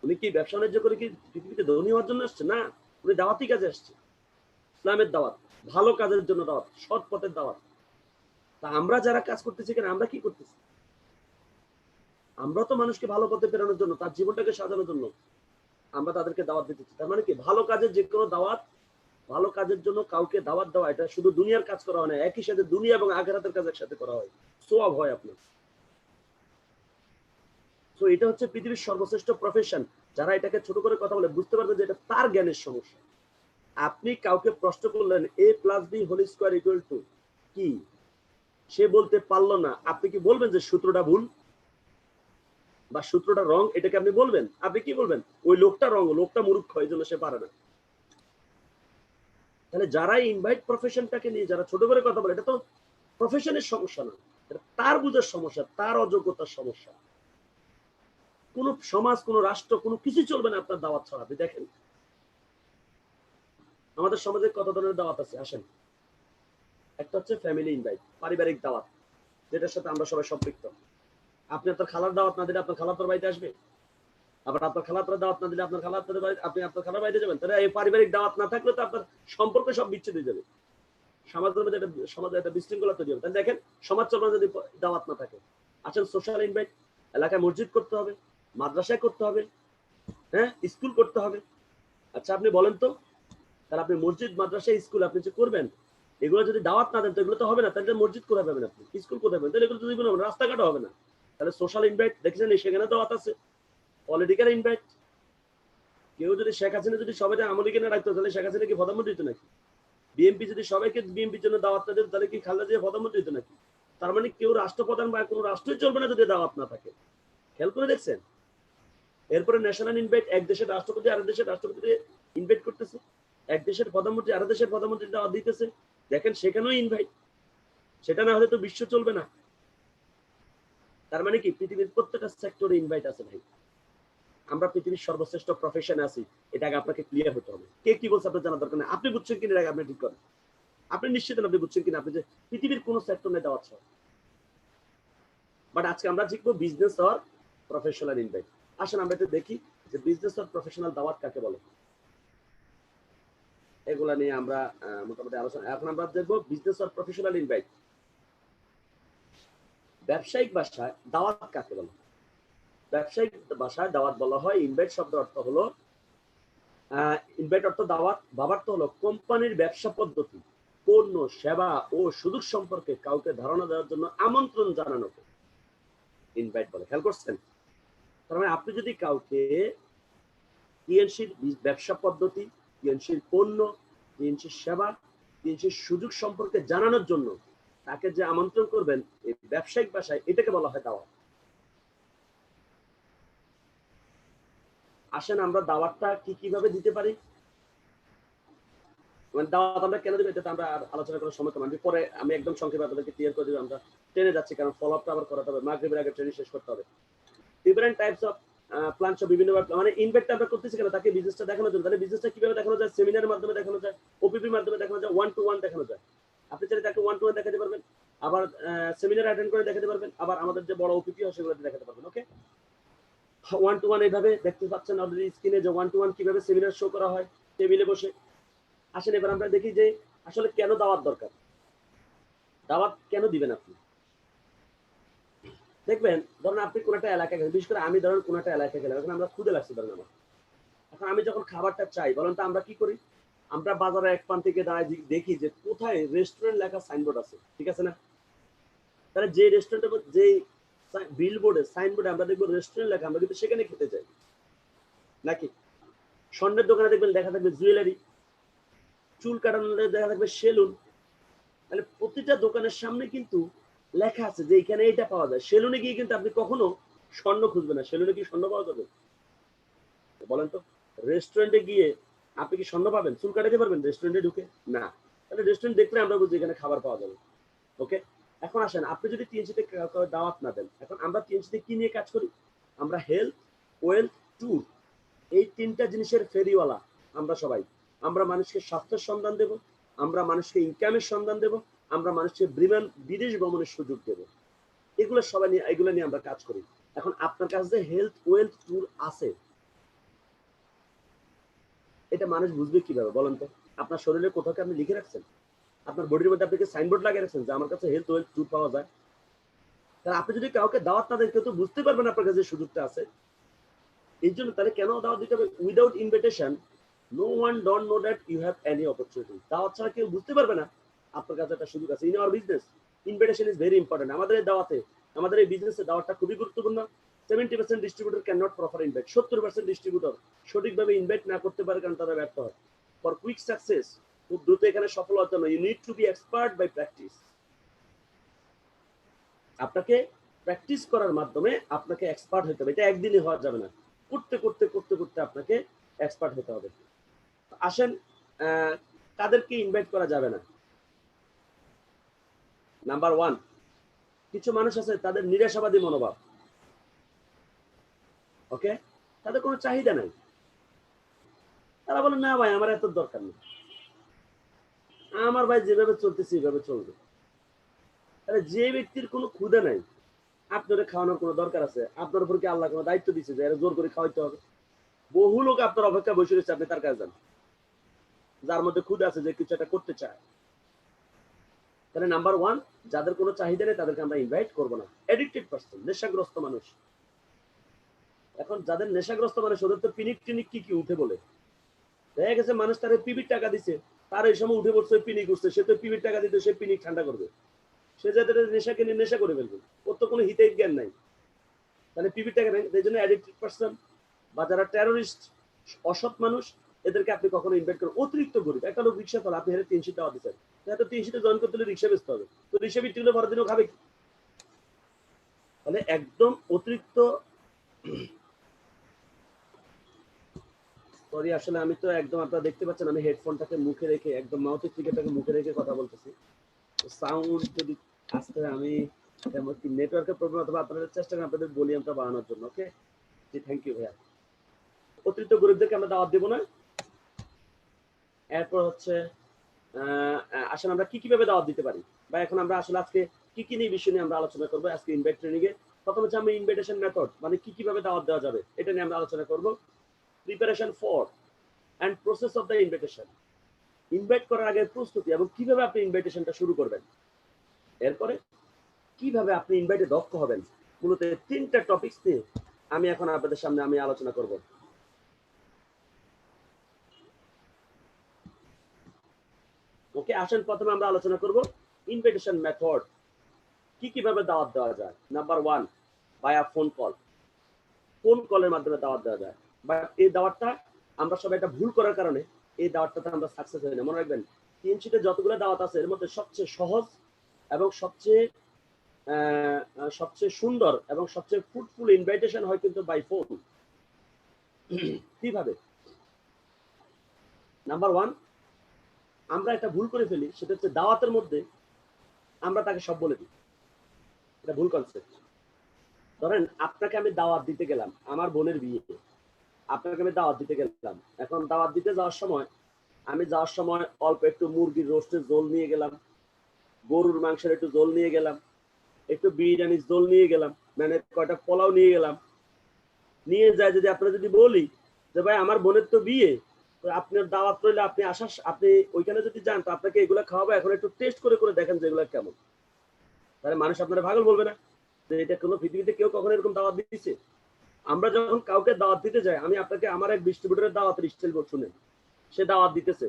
উনি কি ব্যবসা বাণিজ্য করে কি পৃথিবীতে ধনী হওয়ার জন্য আসছে? না, উনি দাওয়াতি কাজে আসছে, ইসলামের দাওয়াত, ভালো কাজের জন্য দাওয়াত, সৎ পথের দাওয়াত। তা আমরা যারা কাজ করতেছি এখানে আমরা কি করতেছি? আমরা তো মানুষকে ভালো পথে ফেরানোর জন্য, তার জীবনটাকে সাজানোর জন্য আমরা তাদেরকে দাওয়াত দিতেছি। তার মানে কি, ভালো কাজের যে কোনো দাওয়াত, ভালো কাজের জন্য কাউকে দাওয়াত দেওয়া, এটা শুধু দুনিয়ার কাজ করা হয় না, একই সাথে দুনিয়া এবং আখিরাতের কাজ একসাথে করা হয়, সওয়াব হয় আপনার। তো এটা হচ্ছে পৃথিবীর সর্বশ্রেষ্ঠ প্রফেশন। যারা এটাকে ছোট করে কথা বলে বুঝতে পারবে যে এটা তার জ্ঞানের সমস্যা। আপনি কাউকে প্রশ্ন করলেন a + b = কি, সে বলতে পারলো না, আপনি কি বলবেন যে সূত্রটা ভুল বা সূত্রটা রং? এটাকে আপনি বলবেন? আপনি কি বলবেন? ওই লোকটা রং, লোকটা মূর্খ, এই জন্য সে পারে না। তাহলে যারা ইনভাইট প্রফেশনটাকে নিয়ে যারা ছোট করে কথা বলে, এটা তো প্রফেশনের সমস্যা না, এটা তার বুঝার সমস্যা, তার অযোগ্যতার সমস্যা। কোন সমাজ, কোন রাষ্ট্র, কোনো কিছু চলবে না আপনার দাওয়াত ছাড়া। আপনি দেখেন আমাদের সমাজে কত ধরনের দাওয়াত আছে, আসেন। একটা হচ্ছে ফ্যামিলি ইনভাইট, পারিবারিক দাওয়াত, যেটার সাথে আমরা সবাই সম্পৃক্ত। আপনি আপনার খালার দাওয়াত না দিলে আপনার খালা তোর বাড়িতে আসবে, আবার আপনার খালার দাওয়াত না দিলে আপনার খালার বাড়ি, আপনি আপনার খালার বাড়িতে যাবেন। তাহলে এই পারিবারিক দাওয়াত না থাকলে তো আপনার সম্পর্ক সব বিচ্ছেদ হয়ে যাবে, সমাজের মধ্যে একটা সমাজে একটা বিশৃঙ্খলা তৈরি হবে। তাহলে দেখেন সমাজ চলবে যদি দাওয়াত না থাকে। আসেন সোশ্যাল ইনভাইট, এলাকায় মসজিদ করতে হবে, মাদ্রাসায় করতে হবে, হ্যাঁ, স্কুল করতে হবে। আচ্ছা আপনি বলেন তো, তাহলে আপনি মসজিদ, মাদ্রাসা, স্কুল আপনি যে করবেন, এগুলো যদি দাওয়াত না দেন তো এগুলো তো হবে না। তাহলে মসজিদ কোথায় পাবেন আপনি, স্কুল কোথায় পাবেন? তাহলে এগুলো তো জীবনে রাস্তাঘাটও হবে না। তাহলে সোশ্যাল ইনভাইট দেখেছেন, সেখানে দাওয়াত আছে। পলিটিক্যাল ইনভাইট, কেউ যদি শেখ হাসিনা যদি সবাই আমলি কিনে রাখতো, তাহলে শেখ হাসিনা কি প্রধানমন্ত্রী হতো নাকি? বিএনপি যদি সবাইকে বিএনপির জন্য দাওয়াত না দিত, তাহলে কি খালেদা জিয়া প্রধানমন্ত্রী হতো নাকি? তার মানে কেউ রাষ্ট্রপ্রধান বা কোনো রাষ্ট্রই চলবে না যদি দাওয়াত না থাকে। খেয়াল করে দেখছেন? এরপরে ন্যাশনাল ইনভাইট, এক দেশের রাষ্ট্রপতি আরেক দেশের রাষ্ট্রপতি ইনভাইট করতেছে, এক দেশের প্রধানমন্ত্রী আরেক দেশের প্রধানমন্ত্রী দাওয়াত দিতেছে। দেখেন সেখানেও ইনভাইট, সেটা না হলে তো বিশ্ব চলবে না। তার মানে কি, পৃথিবীর প্রত্যেকটা সেক্টরে ইনভাইট আছে ভাই। আমরা পৃথিবীর সর্বশ্রেষ্ঠ প্রফেশনে আছি, এটা আগে আপনাকে ক্লিয়ার হতে হবে। কে কি বলছে আপনার জানা দরকার নেই, আপনি বুঝছেন কিনা আগে আপনি ঠিক করেন। আপনি নিশ্চিত আপনি বুঝছেন কিনা আপনি যে পৃথিবীর কোন সেক্টর নেই দাওয়াত ছাড়া। বাট আজকে আমরা শিখবো বিজনেস অর প্রফেশনাল ইনভাইট। আসেন আমরা একটু দেখি যে বিজনেস অর প্রফেশনাল দাওয়াত কাকে বলে। এগুলা নিয়ে আমরা মোটামুটি আলোচনা। এখন আমরা দেখবো বিজনেস অর প্রফেশনাল ইনভাইট। ব্যবসায়িক ভাষায় দাওয়াত কাকে বলে? ব্যবসায়িক ভাষায় দাওয়াত বলা হয়, ইনভাইট শব্দের অর্থ হলো ইনভাইট অর্থ দাওয়াত, ভাবার্থ হলো কোম্পানির ব্যবসা পদ্ধতি, পণ্য, সেবা ও সুযোগ সম্পর্কে কাউকে ধারণা দেওয়ার জন্য আমন্ত্রণ জানানোকে ইনভাইট বলে। খেয়াল করছেন? তার মানে আপনি যদি কাউকে টিএনসির ব্যবসা পদ্ধতি, টিএনসির পণ্য, টিএনসির সেবা, টিএনসির সুযোগ সম্পর্কে জানানোর জন্য তাকে যে আমন্ত্রণ করবেন, এই ব্যবসায়িক ভাষায় এটাকে বলা হয় দাওয়াত। আসেন আমরা দাওয়াতটা কিভাবে দিতে পারি, মানে দাওয়াত আমরা কেন দেবো এটা আমরা আলোচনা করার সময় কম। পরে আমি একদম সংক্ষেপে আপনাদেরকে ক্লিয়ার করে দেবো। আমরা ট্রেনে যাচ্ছি, কারণ ফলো আপটা আবার করাতে হবে, মাগরিবের আগে ট্রেনিং শেষ করতে হবে। ডিফারেন্ট টাইপস অফ প্ল্যান সব বিভিন্ন, মানে ইনভাইটটা আমরা করতেছি কেন, তাকে বিজনেসটা দেখানোর জন্য। তাহলে বিজনেসটা কিভাবে দেখানো যায়? সেমিনারের মাধ্যমে দেখানো যায়, ওপিপির মাধ্যমে দেখানো যায়, 1 to 1 দেখানো যায়। আপনি চাইলে তাকে 1 to 1 দেখাতে পারবেন, আবার সেমিনার অ্যাটেন্ড করে দেখাতে পারবেন, আবার আমাদের যে বড় ওপিপি হয় সেগুলোতে দেখাতে পারবেন। ওকে, 1 to 1 এইভাবে দেখতে পাচ্ছেন অলরেডি স্ক্রিনে যে 1 to 1 কিভাবে সেমিনার শো করা হয় টেবিলে বসে। আসেন এবার আমরা দেখি যে আসলে কেন দাওয়াত দরকার, দাওয়াত কেন দিবেন আপনি। দেখবেন ধরুন আপনি কোন একটা এলাকায় গেলেন, বিশেষ করে আমি ধরুন কোন একটা এলাকায় গেলাম, এখন আমরা ক্ষুদে লাগছে ধরেন আমার, এখন আমি যখন খাবারটা চাই, বলেন তো আমরা কি করি? আমরা বাজারে এক প্রান্ত থেকে দাঁড়ায় দেখি যে কোথায় রেস্টুরেন্ট লেখা সাইনবোর্ড আছে, ঠিক আছে না? তাহলে যে রেস্টুরেন্টের যে বিলবোর্ডে সাইনবোর্ডে আমরা দেখবো রেস্টুরেন্ট লেখা, আমরা কিন্তু সেখানে খেতে যাই নাকি? স্বর্ণের দোকানে দেখবেন দেখা থাকবে জুয়েলারি, চুল কাটানোর দেখা থাকবে সেলুন। তাহলে প্রতিটা দোকানের সামনে কিন্তু লেখা আছে যে এখানে এটা পাওয়া যায়। সেলুনে গিয়ে কিন্তু আপনি কখনো স্বর্ণ খুঁজবেন না। সেলুনে কি স্বর্ণ পাওয়া যাবে? বলেন তো। রেস্টুরেন্টে গিয়ে আপনি কি স্বর্ণ পাবেন? চুল কাটাতে পারবেন রেস্টুরেন্টে ঢুকে? না। তাহলে রেস্টুরেন্ট দেখলে আমরা বুঝি এখানে খাবার পাওয়া যাবে। ওকে, এখন আসেন আপনি যদি টিএনসিতে দাওয়াত না দেন, এখন আমরা টিএনসিতে কি নিয়ে কাজ করি? আমরা হেলথ, ওয়েলথ, ট্যুর, এই তিনটা জিনিসের ফেরিওয়ালা আমরা সবাই। আমরা মানুষকে স্বাস্থ্যের সন্ধান দেব, আমরা মানুষকে ইনকামের সন্ধান দেব, আমরা মানুষকে বিদেশ ভ্রমণের সুযোগ দেব। এগুলো সবাই নিয়ে, এগুলো নিয়ে আমরা কাজ করি। এখন আপনার কাছে যে হেলথ, ওয়েলথ, ট্যুর আছে, এটা মানুষ বুঝবে কিভাবে বলেন তো? আপনার শরীরে কোথাও কি আপনি লিখে রাখছেন? আপনার বডির মধ্যে আপনি কি সাইনবোর্ড লাগিয়ে রাখছেন যে আমার কাছে হেলথ, ওয়েলথ, ট্যুর পাওয়া যায়? তাহলে আপনি যদি কাউকে দাওয়াত না দেন, কেউ তো বুঝতে পারবেন আপনার কাছে সুযোগটা আছে। এই জন্য তাহলে কেন দাওয়াত দিতে হবে? Without invitation no one don't know that you have any opportunity. দাওয়াত ছাড়া কেউ বুঝতে পারবে না আপনার কাছে একটা সুযোগ আছে। In our business invitation is very important. আমাদের এই দাওয়াতে, আমাদের এই বিজনেসে দাওয়াতটা খুবই গুরুত্বপূর্ণ। 70% distributor can not proper invite. 70% distributor সঠিকভাবে ইনভাইট না করতে পারে, কারণ তারা ব্যর্থ হয়। ফর কুইক সাকসেস, খুব দ্রুত এখানে সফল হওয়ার জন্য you need to be expert by practice. আপনাকে প্র্যাকটিস করার মাধ্যমে আপনাকে এক্সপার্ট হতে হবে। এটা একদিনে হওয়া যাবে না, করতে করতে করতে করতে আপনাকে এক্সপার্ট হতে হবে। আসেন কাদেরকে ইনভাইট করা যাবে না। নাম্বার 1, কিছু মানুষ আছে তাদের নিরাশাবাদী মনোভাব। ওকে, তাদের কোনো চাহিদা নাই, তারা বলে না ভাই আমার এত দরকার নেই, আমার ভাই যেভাবে চলতেছে এইভাবে চলবে। তাহলে যে ব্যক্তির কোনো ক্ষুধা নাই, আপনার খাওয়ানোর কোনো দরকার আছে? আপনার উপর কি আল্লাহ কোনো দায়িত্ব দিচ্ছে যে এরা জোর করে খাওয়াইতে হবে? বহু লোক আপনার অপেক্ষা বসে রয়েছে, আপনি তার কাছে যান, যার মধ্যে ক্ষুধা আছে, যে কিছু একটা করতে চায়। তাহলে নাম্বার 1, যাদের কোনো চাহিদা নেই তাদেরকে আমরা ইনভাইট করব না। অ্যাডিক্টেড পারসন, নেশাগ্রস্ত মানুষ। এখন যাদের নেশাগ্রস্ত মানুষ, ওদের তো পিনিক টিনিক কি উঠে বলে। দেখা গেছে মানুষ তার পিবির টাকা দিচ্ছে, তার এই সময় উঠে পড়ছে পিনিক উঠছে, সে তো পিবির টাকা দিতে সে পিনিক ঠান্ডা করবে, সে যাদের নেশা কিনে নেশা করে ফেলবে, ওর তো কোনো হিতের জ্ঞান নাই। তাহলে পিবির টাকা নেই, এই জন্য অ্যাডিক্টেড পারসন বা যারা টেরোরিস্ট, অসৎ মানুষ, এদেরকে আপনি কখনো ইনভাইট করেন। অতিরিক্ত গরিব, একটা লোক রিক্সা চালা, আপনি হেরে 300 টাকা দিচ্ছেন, হয়তো 300 জয়েন করতে হলে রিক্সা বেচতে হবে, তো রিক্সা বিক্রি হলে পরের দিনও খাবে কি? তাহলে একদম অতিরিক্ত। সরি, আসলে আমি তো একদম, আপনারা দেখতে পাচ্ছেন আমি হেডফোনটাকে মুখে রেখে, একদম মাউথের স্পিকারটাকে মুখে রেখে কথা বলতেছি। সাউন্ড যদি আসতে, আমি নেটওয়ার্কের প্রবলেম অথবা আপনাদের চেষ্টা করেন আপনাদের ভলিউমটা বাড়ানোর জন্য। ওকে জি, থ্যাংক ইউ ভাইয়া। অতিরিক্ত গরিবদেরকে আমরা দাওয়াত দেবো না। এরপর হচ্ছে আসলে আমরা কিভাবে দাওয়াত দিতে পারি, বা এখন আমরা আসলে আজকে কি নিয়ে বিষয় নিয়ে আমরা আলোচনা করবো আজকে ইনভাইট ট্রেনিং এ। প্রথম হচ্ছে আমরা ইনভাইটেশন মেথড, মানে কিভাবে দাওয়াত দেওয়া যাবে, এটা নিয়ে আমরা আলোচনা করব। Preparation for and process of the invitation. Invite করার আগে প্রস্তুতি এবং কিভাবে আপনি ইনভাইটেশনটা শুরু করবেন, এরপরে কিভাবে আপনি ইনভাইটে দক্ষ হবেন, মূলত 3টা টপিকস নিয়ে আমি এখন আপনাদের সামনে আমি আলোচনা করব। ওকে, আসেন প্রথমে আমরা আলোচনা করব ইনভাইটেশন মেথড, কিভাবে দাওয়াত দেওয়া যায়। নাম্বার 1, ভায়া ফোন কল। ফোন কলের মাধ্যমে দাওয়াত দেওয়া যায়, বাট এই দাওয়াতটা আমরা সবাই একটা ভুল করার কারণে এই দাওয়াতটাতে আমরা সাকসেস হই না। মনে রাখবেন, 3 শীটে যতগুলো দাওয়াত আছে এর মধ্যে সবচেয়ে সহজ এবং সবচেয়ে সুন্দর এবং সবচেয়ে ফ্রুটফুল ইনভাইটেশন হয় কিন্তু বাই ফোন। কিভাবে? নাম্বার 1, আমরা একটা ভুল করে ফেলি, সেটা হচ্ছে দাওয়াতের মধ্যে আমরা তাকে সব বলে দিই। এটা ভুল কনসেপ্ট। ধরেন আপনাকে আমি দাওয়াত দিতে গেলাম, আমার বোনের বিয়ে, আপনাকে আমি দাওয়াত দিতে গেলাম। এখন দাওয়াত দিতে যাওয়ার সময় অল্প একটু মুরগির রোস্টের ঝোল নিয়ে গেলাম, গরুর মাংসের একটু ঝোল নিয়ে গেলাম, একটু বিরিয়ানির ঝোল নিয়ে গেলাম, মানে কয়টা পোলাও নিয়ে গেলাম। নিয়ে যায় যদি আপনারা যদি বলি যে ভাই আমার বোনের তো বিয়ে, তো আপনার দাওয়াত রইলে আপনি ওইখানে যদি যান তো আপনাকে এগুলো খাওয়াবো, এখন একটু টেস্ট করে করে দেখেন যে এগুলো কেমন। তাহলে মানুষ আপনারা পাগল বলবে না যে এটা কোনো পৃথিবীতে কেউ কখনো এরকম দাওয়াত দিচ্ছে? আমরা যখন কাউকে দাওয়াত দিতে যাই, আমি আপনাকে আমার এক ডিস্ট্রিবিউটরের দাওয়াতের স্টাইল শুনেন। সে দাওয়াত দিতেছে,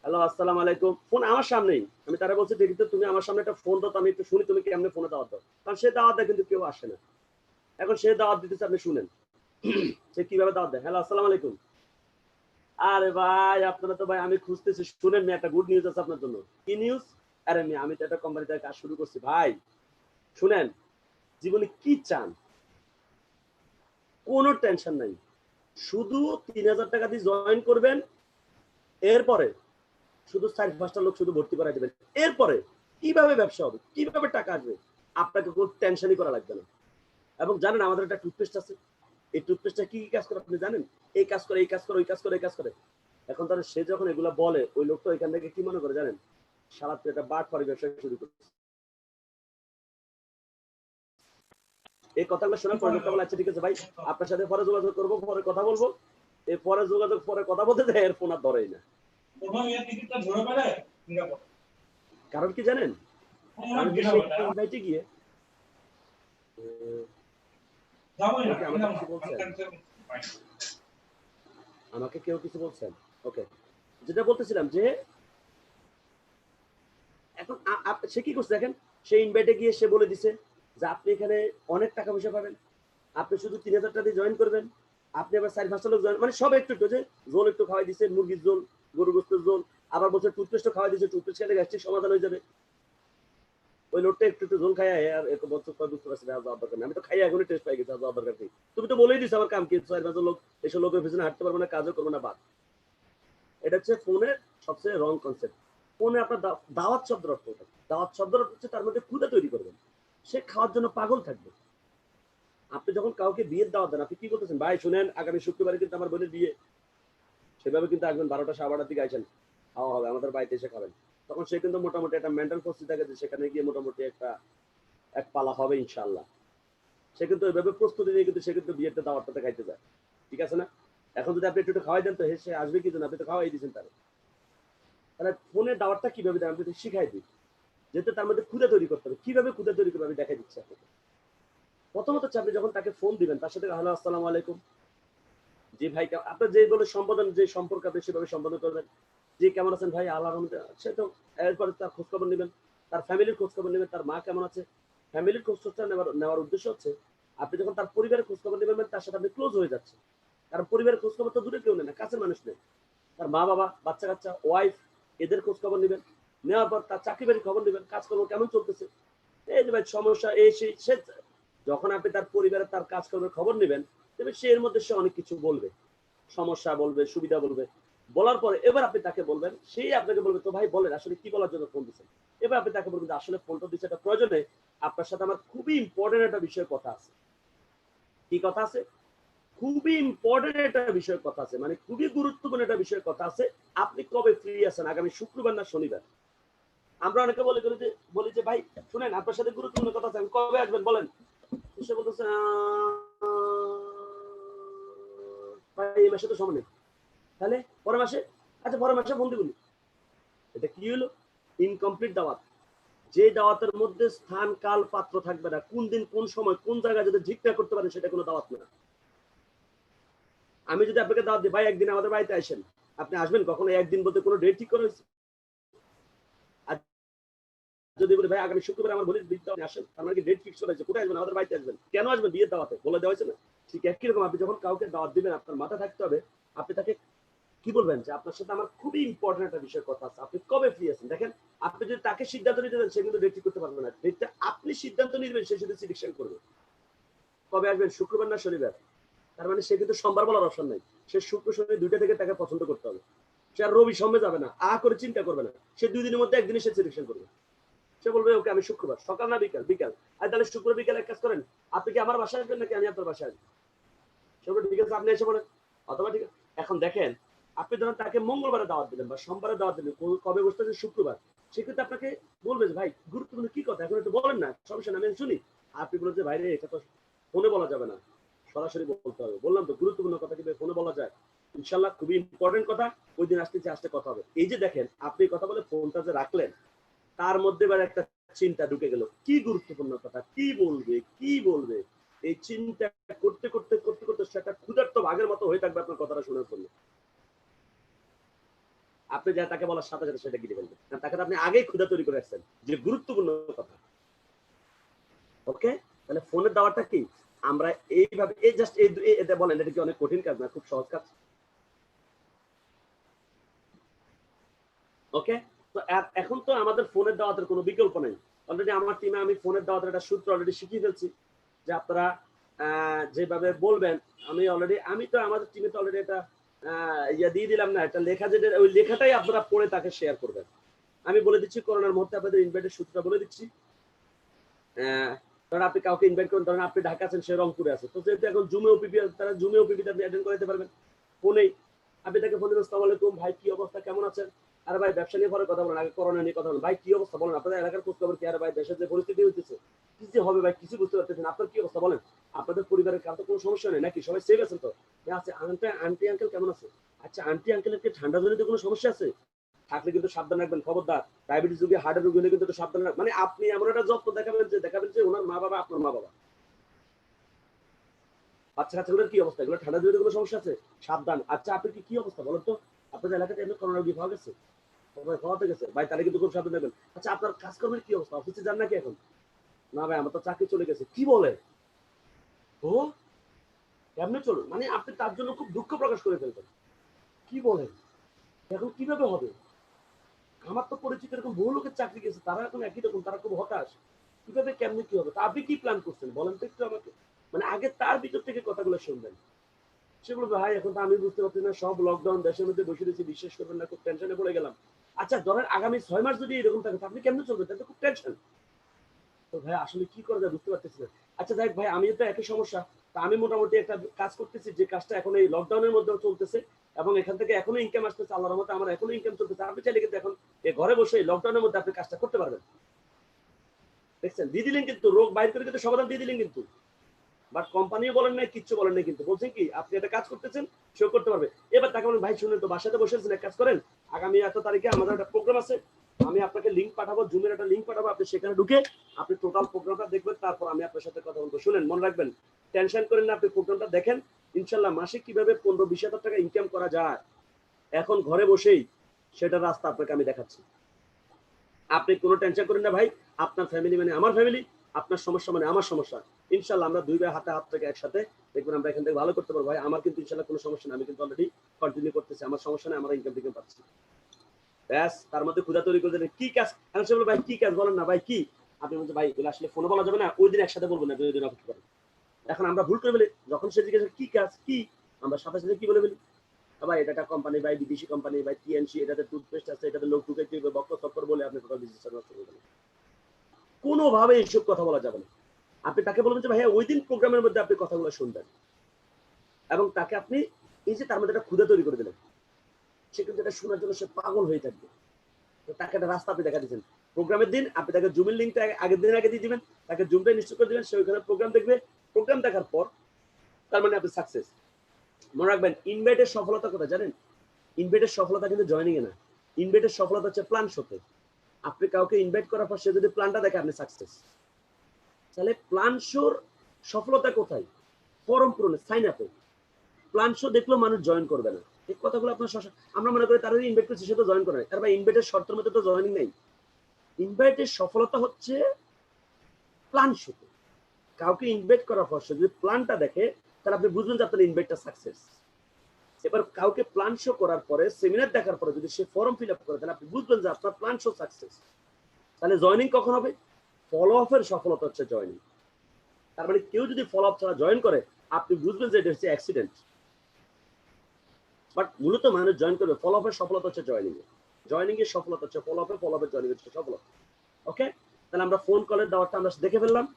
হ্যালো আসসালামু আলাইকুম, ফোন আমার সামনেই। আমি তারা বলছি দেখি তো তুমি আমার সামনে একটা ফোন দাও, আমি একটু শুনি তুমি কেমনে ফোনে দাওয়াত দাও। কারণ সে দাওয়াত দেয় কিন্তু কেউ আসে না। এখন সে দাওয়াত দিতেছে, আপনি শুনেন সে কিভাবে দাওয়াত দেয়। হ্যালো আসসালামু আলাইকুম, আরে ভাই আপনারা তো ভাই আমি খুঁজতেছি, শুনেন একটা গুড নিউজ আছে আপনার জন্য। কি নিউজ? আরে আমি তো একটা কোম্পানিতে কাজ শুরু করছি ভাই, শুনেন জীবনে কি চান, কোনো টেনশন নাই, শুধু 3000 টাকা দিয়ে জয়েন করবেন, এরপরে শুধু 4-5টা লোক শুধু ভর্তি করা দেবেন। এরপরে কিভাবে ব্যবসা হবে, কিভাবে টাকা আসবে, আপনাকে কোনো টেনশনই করা লাগবে না। এবং জানেন আমাদের একটা টুথপেস্ট আছে, এই টুথপেস্টটা কি কাজ করে আপনি জানেন? এই কাজ করে, এই কাজ করে, ওই কাজ করে, এই কাজ করে। এখন তাহলে সে যখন এগুলা বলে, ওই লোকটা এখান থেকে কি মনে করে জানেন? সারা তুই একটা বাট ফারি ব্যবসা শুরু করছিস। এই কথাগুলো শোনার পরে লোকটা বলে আচ্ছা ঠিক আছে ভাই, আপনার সাথে পরে যোগাযোগ করবো, পরে কথা বলবো। এই পরে যোগাযোগ, পরে কথা বলতে দেয়, এর ফোন আর ধরেই না। কারণ কি জানেন? কারণ কি সে ইনভাইটে গিয়ে আমাকে কেউ কিছু বলছেন? ওকে, যেটা বলতেছিলাম যে এখন সে কি করছে দেখেন, সে ইনভাইটে গিয়ে সে বলে দিছে যে আপনি এখানে অনেক টাকা পয়সা পাবেন, আপনি শুধু 3000 টাকা দিয়ে জয়েন করবেন, আপনি আবার 4-5টা লোক জয়েন, মানে সব একটু একটু, যে জোল একটু খাওয়াই দিছে, মুরগির জোল, গরু গোস্তের জোল, আবার বলছে টুথপেস্টও খাওয়াই দিছে, টুথপেস্ট খেলে গ্যাস্ট্রিক সমাধান হয়ে যাবে। ওই লোকটা একটু একটু জোল খাইয়া আর এত বছর পর বুঝতে পারছি যাওয়ার দরকার নেই, আমি তো খাইয়া এখনই টেস্ট পাই গেছি, যাওয়ার দরকার নেই। তুমি তো বলেই দিছো আমার কাম কি, 4-5 লোক এসব লোকের পিছনে হাঁটতে পারবো না, কাজও করবো না, বাদ। এটা হচ্ছে ফোনের সবচেয়ে রং কনসেপ্ট। ফোনে আপনার দাওয়াত শব্দ অর্থ, দাওয়াত শব্দ অর্থ হচ্ছে তার মধ্যে ক্ষুধা তৈরি করবেন, সে খাওয়ার জন্য পাগল থাকবে। আপনি যখন কাউকে বিয়ের দাওয়াত দেন, আপনি কি করতেছেন? ভাই শুনেন আগামী শুক্রবারে কিন্তু আমার বোনের বিয়ে, সেভাবে কিন্তু আসবেন, 12টা-12টার দিকে আসেন, খাওয়া হবে, আমাদের বাড়িতে এসে খাবেন। তখন সে কিন্তু মোটামুটি একটা মেন্টাল প্রস্তুতি থাকে যে সেখানে গিয়ে মোটামুটি এক পালা হবে ইনশাল্লাহ। সে কিন্তু ওইভাবে প্রস্তুতি নিয়ে কিন্তু সে কিন্তু বিয়েতে দাওয়াতটাতে খাইতে যায়, ঠিক আছে না? এখন যদি আপনি একটু খাওয়াই দেন তো সে আসবে কি জন্য? আপনি তো খাওয়াই দিয়েছেন তার। তাহলে ফোনের দাওয়াতটা কিভাবে দেন আমি যদি শিখাই দিই, যেহেতু তার মধ্যে ক্ষুধা তৈরি করতে হবে, কিভাবে ক্ষুধা তৈরি করবে আমি দেখাই দিচ্ছি আপনাকে। প্রথমত হচ্ছে আপনি যখন তাকে ফোন দিবেন, তার সাথে হ্যালো আসসালামু আলাইকুম, জি ভাই, আপনার যে বলে সম্বোধন, যে সম্পর্ক আপনি সেভাবে সম্বোধন করবেন। জি কেমন আছেন ভাই, আল্লাহর রহমতে। সে তো এরপরে তার খোঁজ খবর নেবেন, তার ফ্যামিলির খোঁজ খবর নেবেন, তার মা কেমন আছে। ফ্যামিলির খোঁজ খবরটা নেওয়ার উদ্দেশ্য হচ্ছে আপনি যখন তার পরিবারের খোঁজ খবর নেবেন, তার সাথে আপনি ক্লোজ হয়ে যাচ্ছে। কারণ পরিবারের খোঁজ খবর তো দূরে কেউ নেই না, কাছের মানুষ নেই। তার মা বাবা, বাচ্চা কাচ্চা, ওয়াইফ, এদের খোঁজ খবর নেবেন। নেওয়ার পর তার চাকরি বাড়ির খবর নেবেন, কাজকর্ম কেমন চলতেছে, এই যে ভাই সমস্যা এই সেই। সে যখন আপনি তার পরিবারের তার কাজকর্মের খবর নেবেন, তবে সে এর মধ্যে সে অনেক কিছু বলবে, সমস্যা বলবে, সুবিধা বলবে। বলার পরে এবার আপনি তাকে বলবেন, সেই আপনাকে বলবে তো ভাই বলেন আসলে কি বলার জন্য ফোন দিচ্ছেন। এবার আপনি তাকে বলবেন আসলে ফোনটা দিচ্ছে একটা প্রয়োজনে, আপনার সাথে আমার খুবই ইম্পর্টেন্ট একটা বিষয়ের কথা আছে। কি কথা আছে? খুবই ইম্পর্টেন্ট একটা বিষয়ের কথা আছে, মানে খুবই গুরুত্বপূর্ণ একটা বিষয়ের কথা আছে। আপনি কবে ফ্রি আছেন, আগামী শুক্রবার না শনিবার? আমরা অনেকে বলি যে ভাই শুনেন আপনার সাথে গুরুত্বপূর্ণ কথা আছে, কবে আসবেন বলেন। সে বলতেছে ভাই এই মাসে তো সময় নেই। তাহলে পরের মাসে? আচ্ছা পরের মাসে ফোন দিবনি। এটা কি হলো? ইনকমপ্লিট দাওয়াত। যে দাওয়াতের মধ্যে স্থান কাল পাত্র থাকবে না, কোন দিন কোন সময় কোন জায়গায় যদি ঠিক না করতে পারেন সেটা কোনো দাওয়াত না। আমি যদি আপনাকে দাওয়াত দিই, ভাই একদিন আমাদের বাড়িতে আসেন, আপনি আসবেন কখনো? একদিন বলতে কোনো ডেট ঠিক করা হয়েছে? আর যদি বলি ভাই আগামী শুক্রবার আমার বলির বিদ্যা আসেন, তার মানে কি ডেট ফিক্স করা হয়েছে? কোথায় আসবেন? আমাদের বাড়িতে আসবেন। কেন আসবেন? বিয়ের দাওয়াতে বলে দেওয়া হয়েছে না? ঠিক একই রকম আপনি যখন কাউকে দাওয়াত দিবেন, আপনার মাথা থাকতে হবে আপনি তাকে কি বলবেন যে আপনার সাথে আমার খুবই ইম্পর্টেন্ট একটা বিষয় কথা আছে, আপনি কবে ফ্রি আছেন? দেখেন, আপনি যদি তাকে সিদ্ধান্ত নিতে দেন, সে কিন্তু ডেট ঠিক করতে পারবে না। ডেটটা আপনি সিদ্ধান্ত নিবেন, সে শুধু সিলেকশন করবে কবে আসবেন, শুক্রবার না শনিবার। তার মানে সে কিন্তু সোমবার বলার অপশন নাই, সে শুক্র শনি দুইটা থেকে তাকে পছন্দ করতে হবে। সে আর রবি সোমে যাবে না, করে চিন্তা করবে না, সে 2 দিনের মধ্যে একদিনে সে সিলেকশন করবে। সে বলবে ওকে আমি শুক্রবার সকাল না বিকাল? বিকাল। আর তাহলে শুক্র বিকাল এক কাজ করেন, আপনি কি আমার বাসায় আসবেন নাকি আমি আপনার বাসায় আসবো? সে বলবে ঠিক আছে আপনি এসে বলেন। অথবা ঠিক আছে, এখন দেখেন, আপনি ধরেন তাকে মঙ্গলবারে দাওয়াত দিলেন বা সোমবারে দাওয়াত দিলেন, কবে বসতে শুক্রবার, সেক্ষেত্রে আপনাকে বলবে যে ভাই গুরুত্বপূর্ণ কি কথা, এখন একটু বলেন না, সমস্যা না, আমি শুনি। আপনি বলেন যে ভাই রে, এটা তো ফোনে বলা যাবে না, সরাসরি বলতে হবে। বললাম তো, গুরুত্বপূর্ণ কথা কিন্তু ফোনে বলা যায়। ইনশাল্লাহ খুবই ইম্পর্টেন্ট কথা, ওই দিন আসতে কথা হবে। এই যে দেখেন, আপনি কথা বলে ফোনটা যে রাখলেন, তার মধ্যে এবার একটা চিন্তা ঢুকে গেল, কি গুরুত্বপূর্ণ কথা, কি বলবে কি বলবে। এই চিন্তা করতে করতে করতে করতে সেটা ক্ষুধার্ত ভাগের মতো হয়ে থাকবে আপনার কথাটা শোনার জন্য। আপনি যা তাকে বলার সাথে সাথে সেটা গিলে ফেলবেন, কারণ তাকে আপনি আগেই ক্ষুধা তৈরি করে রাখছেন যে গুরুত্বপূর্ণ কথা। ওকে, তাহলে ফোনের দাওয়াটা কি আমরা এইভাবে এই জাস্ট এটা বলেন, এটা কি অনেক কঠিন কাজ না? খুব সহজ কাজ। ওকে, তো এখন তো আমাদের ফোনের দাওয়াতের কোনো বিকল্প নেই। অলরেডি আমার টিমে আমি ফোনের দাওয়াতের একটা সূত্র অলরেডি শিখিয়ে ফেলছি, যে আপনারা যেভাবে বলবেন। আমি তো আমাদের টিমে তো অলরেডি এটা ইয়া দিয়ে দিলাম না, একটা লেখা, যেটা ওই লেখাটাই আপনারা পড়ে তাকে শেয়ার করবেন। আমি বলে দিচ্ছি করোনার মধ্যে আপনাদের ইনভাইটের সূত্রটা বলে দিচ্ছি। ধরেন আপনি কাউকে ইনভাইট করেন, ধরেন আপনি ঢাকা আছেন, সে রংপুরে আছে, তো যেহেতু এখন জুমে ওপিপি, তারা জুমে ওপিপিতে আপনি অ্যাটেন্ড করে দিতে পারবেন ফোনেই। আপনি তাকে ফোনে আসসালামু আলাইকুম ভাই, কি অবস্থা, কেমন আছেন? আরে ভাই ব্যবসা নিয়ে পরে কথা বলেন, আগে করোনা নিয়ে কথা বলেন। ভাই কি অবস্থা বলেন, আপনাদের এলাকার খোঁজ খবর কি? আরে ভাই দেশের যে পরিস্থিতি হইতেছে, কি যে হবে ভাই কিছু বুঝতে পারতেছেন, আপনার কি অবস্থা বলেন? আপনাদের পরিবারের কারো তো কোনো সমস্যা নেই নাকি? সবাই সেফ আছেন তো? আছে আন্টি আঙ্কেল কেমন আছে? আচ্ছা আন্টি আঙ্কেলের কি ঠান্ডা জনিত কোনো সমস্যা আছে? থাকলে কিন্তু সাবধান রাখবেন, খবরদার। ডায়াবেটিস রোগী, হার্টের রোগী হলে কিন্তু সাবধান রাখবেন। মানে আপনি এমন একটা যত্ন দেখাবেন যে ওনার মা বাবা আপনার মা বাবা। বাচ্চা কাচ্চাগুলোর কি অবস্থা, এগুলো ঠান্ডা জনিত কোনো সমস্যা আছে? সাবধান। আচ্ছা আপনি কি অবস্থা বলেন তো? আপনাদের এলাকাতে এমনি করোনা রোগী পাওয়া গেছে? খাওয়াতে গেছে ভাই, তাহলে কিন্তু খুব সাবধান থাকবেন। আচ্ছা আপনার কাজকর্মের কি অবস্থা, অফিসে যান নাকি এখন? না ভাই আমার তো চাকরি চলে গেছে। কি বলে? ও কেমনে চলুন, মানে আপনি তার জন্য খুব দুঃখ প্রকাশ করে ফেলবেন। কি বলেন, এখন কিভাবে হবে? আমার তো পরিচিত এরকম বহু লোকের চাকরি গেছে, তারা এখন একই রকম, তারা খুব হতাশ। কিভাবে কেমনে কি হবে? তা আপনি কি প্ল্যান করছেন বলেন তো একটু আমাকে। মানে আগে তার ভিতর থেকে কথাগুলো শুনবেন। সেগুলো ভাই এখন তো আমি বুঝতে পারছি না, সব লকডাউন দেশের মধ্যে বসে রয়েছি, বিশ্বাস করবেন না, খুব টেনশনে পড়ে গেলাম। আচ্ছা ধরেন আগামী 6 মাস যদি এরকম থাকে, আপনি কেমনে চলবেন? তাহলে তো খুব টেনশন। তো ভাই আসলে কি করা যায় বুঝতে পারতেছি না। আচ্ছা দেখ ভাই, আমি তো একই সমস্যা। তা আমি মোটামুটি একটা কাজ করতেছি, যে কাজটা এখন এই লকডাউনের মধ্যেও চলতেছে, এবং এখান থেকে এখনো ইনকাম আসতেছে, আল্লাহর রহমতে আমার এখনো ইনকাম চলতেছে। আপনি চাইলে কিন্তু এখন এই ঘরে বসে লকডাউনের মধ্যে আপনি কাজটা করতে পারবেন। দেখছেন, দিয়ে দিলেন কিন্তু, রোগ বাইর করে কিন্তু সমাধান দিয়ে দিলেন কিন্তু। বাট কোম্পানিও বলেন নাই, কিচ্ছু বলেন নাই, কিন্তু বলছেন কি আপনি একটা কাজ করতেছেন, সেও করতে পারবে। এবার তাকে বলেন ভাই শুনেন তো, বাসাতে বসে আছেন, এক কাজ করেন, আগামী এত তারিখে আমাদের একটা প্রোগ্রাম আছে, আমি আপনাকে লিঙ্ক পাঠাবো, জুমের একটা লিঙ্ক পাঠাবো, আপনি সেখানে ঢুকে আপনি টোটাল প্রোগ্রামটা দেখবেন, তারপর আমি আপনার সাথে কথা বলবো। শুনেন, মনে রাখবেন, টেনশন করেন না, আপনি প্রোগ্রামটা দেখেন। ইনশাল্লাহ মাসে কিভাবে 15-20 হাজার টাকা ইনকাম করা যায় এখন ঘরে বসেই, সেটার রাস্তা আপনাকে আমি দেখাচ্ছি। আপনি কোনো টেনশন করেন না ভাই। আপনার ফ্যামিলি মানে আমার ফ্যামিলি, আপনার সমস্যা মানে আমার সমস্যা। ইনশাল্লাহ আমরা দুই ভাই হাতে হাত থেকে একসাথে দেখবেন আমরা এখান থেকে ভালো করতে পারবো। ভাই আমার কিন্তু ইনশাল্লাহ কোনো সমস্যা নেই, আমি কিন্তু অলরেডি কন্টিনিউ করতেছি, আমার সমস্যা নেই, আমার ইনকাম টিকাম পাচ্ছি। ব্যাস, তার মধ্যে ক্ষুধা তৈরি করে দেন, কি কাজ? এখন সে বলে ভাই কি কাজ বলেন না ভাই কি? আপনি বলছেন ভাই এগুলো আসলে ফোনে বলা যাবে না, ওই দিন একসাথে বলবো না, 2 দিন অপেক্ষা করেন। এখন আমরা ভুল করে ফেলি, যখন সে জিজ্ঞাসা কি কাজ কি, আমরা সাথে সাথে কি বলে ফেলি, ভাই এটা একটা কোম্পানি ভাই, বিদেশি কোম্পানি ভাই, টিএনসি, এটাতে টুথপেস্ট আছে, এটাতে লোক ঢুকাইতে হবে, বক্ত চক্কর বলে আপনি টোটাল বিজনেস নষ্ট করে দেবেন। কোনোভাবে এইসব কথা বলা যাবে না। আপনি তাকে বলবেন যে ভাইয়া ওই দিন প্রোগ্রামের মধ্যে আপনি কথাগুলো শুনবেন, এবং তাকে আপনি এই যে তার মধ্যে একটা ক্ষুধা তৈরি করে দিলেন, সে কিন্তু এটা শোনার জন্য সে পাগল হয়ে থাকবে। তো তাকে একটা রাস্তা আপনি দেখা দিচ্ছেন। প্রোগ্রামের দিন আপনি তাকে জুমের লিঙ্কটা আগের দিন আগে দিয়ে দিবেন, তাকে জুমটা নিশ্চিত করে দিবেন, সে ওইখানে প্রোগ্রাম দেখবে। প্রোগ্রাম দেখার পর তার মানে আপনি সাকসেস। মনে রাখবেন, ইনভাইটের সফলতা কোথায় জানেন? ইনভাইটের সফলতা কিন্তু জয়নিং এ না, ইনভাইটের সফলতা হচ্ছে প্ল্যান শোতে। আপনি কাউকে ইনভাইট করার পর সে যদি প্ল্যানটা দেখে আপনি সাকসেস। তাহলে প্ল্যান শোর সফলতা কোথায়? ফর্ম পূরণে, সাইন আপে। প্ল্যান শো দেখলেও মানুষ জয়েন করবে না। এই কথাগুলো আপনার আমরা মনে করি তারা ইনভাইট করছে সে তো জয়েন করে না। তার ইনভাইটের শর্তের মধ্যে তো জয়েনিং নেই। ইনভাইটের সফলতা হচ্ছে প্ল্যান শোতে। কাউকে ইনভাইট করার পর সে যদি প্ল্যানটা দেখে তাহলে আপনি বুঝবেন যে আপনার ইনভাইটটা সাকসেস। এবার কাউকে প্ল্যান শো করার পরে, সেমিনার দেখার পরে যদি সে ফর্ম ফিল আপ করে তাহলে আপনি বুঝবেন যে আপনার প্ল্যান শো সাকসেস। তাহলে জয়েনিং কখন হবে? ফলো আপের সফলতা হচ্ছে জয়েনিং। তার মানে কেউ যদি ফলো আপ ছাড়া জয়েন করে আপনি বুঝবেন যে এটা হচ্ছে অ্যাক্সিডেন্ট। বাট মূলত মানুষ জয়েন করবে। ফলো আপের সফলতা হচ্ছে জয়েনিং এ। জয়েনিং এর সফলতা হচ্ছে ফলো আপে, ফলো আপের জয়েনিং হচ্ছে সফলতা। ওকে, তাহলে আমরা ফোন কলের দাওয়াতটা আমরা দেখে ফেললাম।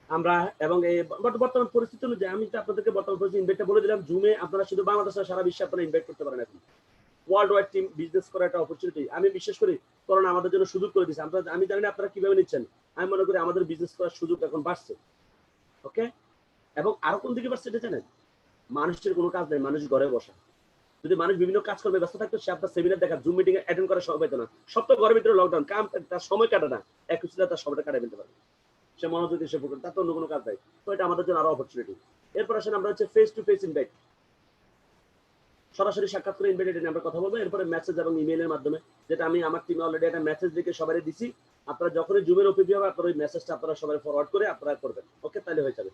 আমরা এবং এই বর্তমান পরিস্থিতি অনুযায়ী আমি তো আপনাদেরকে বর্তমান পরিস্থিতি ইনভাইটটা বলে দিলাম। জুমে আপনারা শুধু বাংলাদেশে সারা বিশ্বে আপনারা ইনভাইট করতে পারেন এখন। ওয়ার্ল্ড ওয়াইড টিম বিজনেস করার একটা অপরচুনিটি। আমি বিশ্বাস করি করোনা আমাদের জন্য সুযোগ করে দিয়েছে। আমি জানি না আপনারা কিভাবে নিচ্ছেন। আমি মনে করি আমাদের বিজনেস করার সুযোগ এখন বাড়ছে। ওকে, এবং আরো কোন দিকে বাড়ছে এটা জানেন? মানুষের কোনো কাজ নেই, মানুষ ঘরে বসা। যদি মানুষ বিভিন্ন কাজ করবে ব্যস্ত থাকতো সে আপনার সেমিনার দেখা, জুম মিটিং অ্যাটেন্ড করার সময় পেতো না। সব তো ঘরের ভিতরে লকডাউন, কাম তার সময় কাটে না। এক কিছু তার সময়টা কাটাই ফেলতে পারে। সে মনোযোগ দিয়ে সে তার তো অন্য কোনো কাজ নাই। তো এটা আমাদের জন্য আরো অপরচুনিটি। এরপর আসেন আমরা হচ্ছে ফেস টু ফেস ইনভাইট, সরাসরি সাক্ষাৎ করে ইনভাইট নিয়ে আমরা কথা বলবো। এরপরে মেসেজ এবং ইমেইলের মাধ্যমে, যেটা আমি আমার টিমে অলরেডি একটা মেসেজ লিখে সবাই দিছি। আপনারা যখনই জুমের ওপিপি হবে আপনারা ওই মেসেজটা আপনারা সবাই ফরওয়ার্ড করে আপনারা করবেন। ওকে, তাহলে হয়ে যাবে।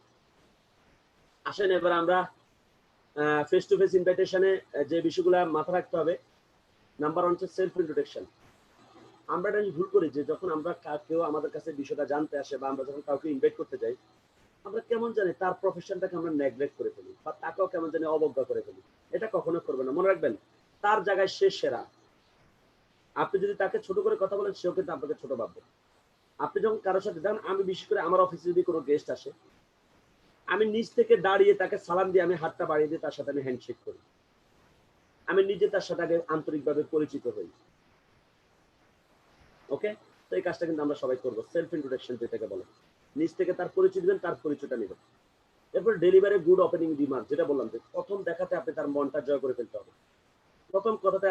আসেন এবার আমরা ফেস টু ফেস ইনভাইটেশনে যে বিষয়গুলো মাথা রাখতে হবে। নাম্বার 1 হচ্ছে সেলফ ইন্ট্রোডাকশন। আমরা এটা ভুল করি যে যখন আমরা কেউ আমাদের কাছে বিষয়টা জানতে আসে বা আমরা যখন কাউকে ইনভাইট করতে যাই, আমরা কেমন জানি তার প্রফেশনটাকে আমরা নেগলেক্ট করে ফেলি বা তাকেও কেমন জানি অবজ্ঞা করে ফেলি। এটা কখনো করবে না। মনে রাখবেন তার জায়গায় সে সেরা। আপনি যদি তাকে ছোট করে কথা বলেন সেও কিন্তু আপনাকে ছোট ভাববে। আপনি যখন কারোর সাথে যান, আমি বিশেষ করে আমার অফিসে যদি কোনো গেস্ট আসে, আমি নিচ থেকে দাঁড়িয়ে তাকে সালাম দিয়ে আমি হাতটা বাড়িয়ে দিয়ে তার সাথে আমি হ্যান্ডশেক করি। আমি নিজে তার সাথে আগে আন্তরিকভাবে পরিচিত হই। ওকে, তো এই কাজটা কিন্তু আমরা সবাই করবো। সেলফ ইন্ট্রোডাকশন যেটাকে বলে, নিজ থেকে তার পরিচয় দিবেন, তার পরিচয়টা নেবেন। এরপর ডেলিভারি গুড ওপেনিং রিমার্ক, যেটা বললাম যে প্রথম দেখাতে আপনি তার মনটা জয় করে ফেলতে হবে। প্রথম কথাতে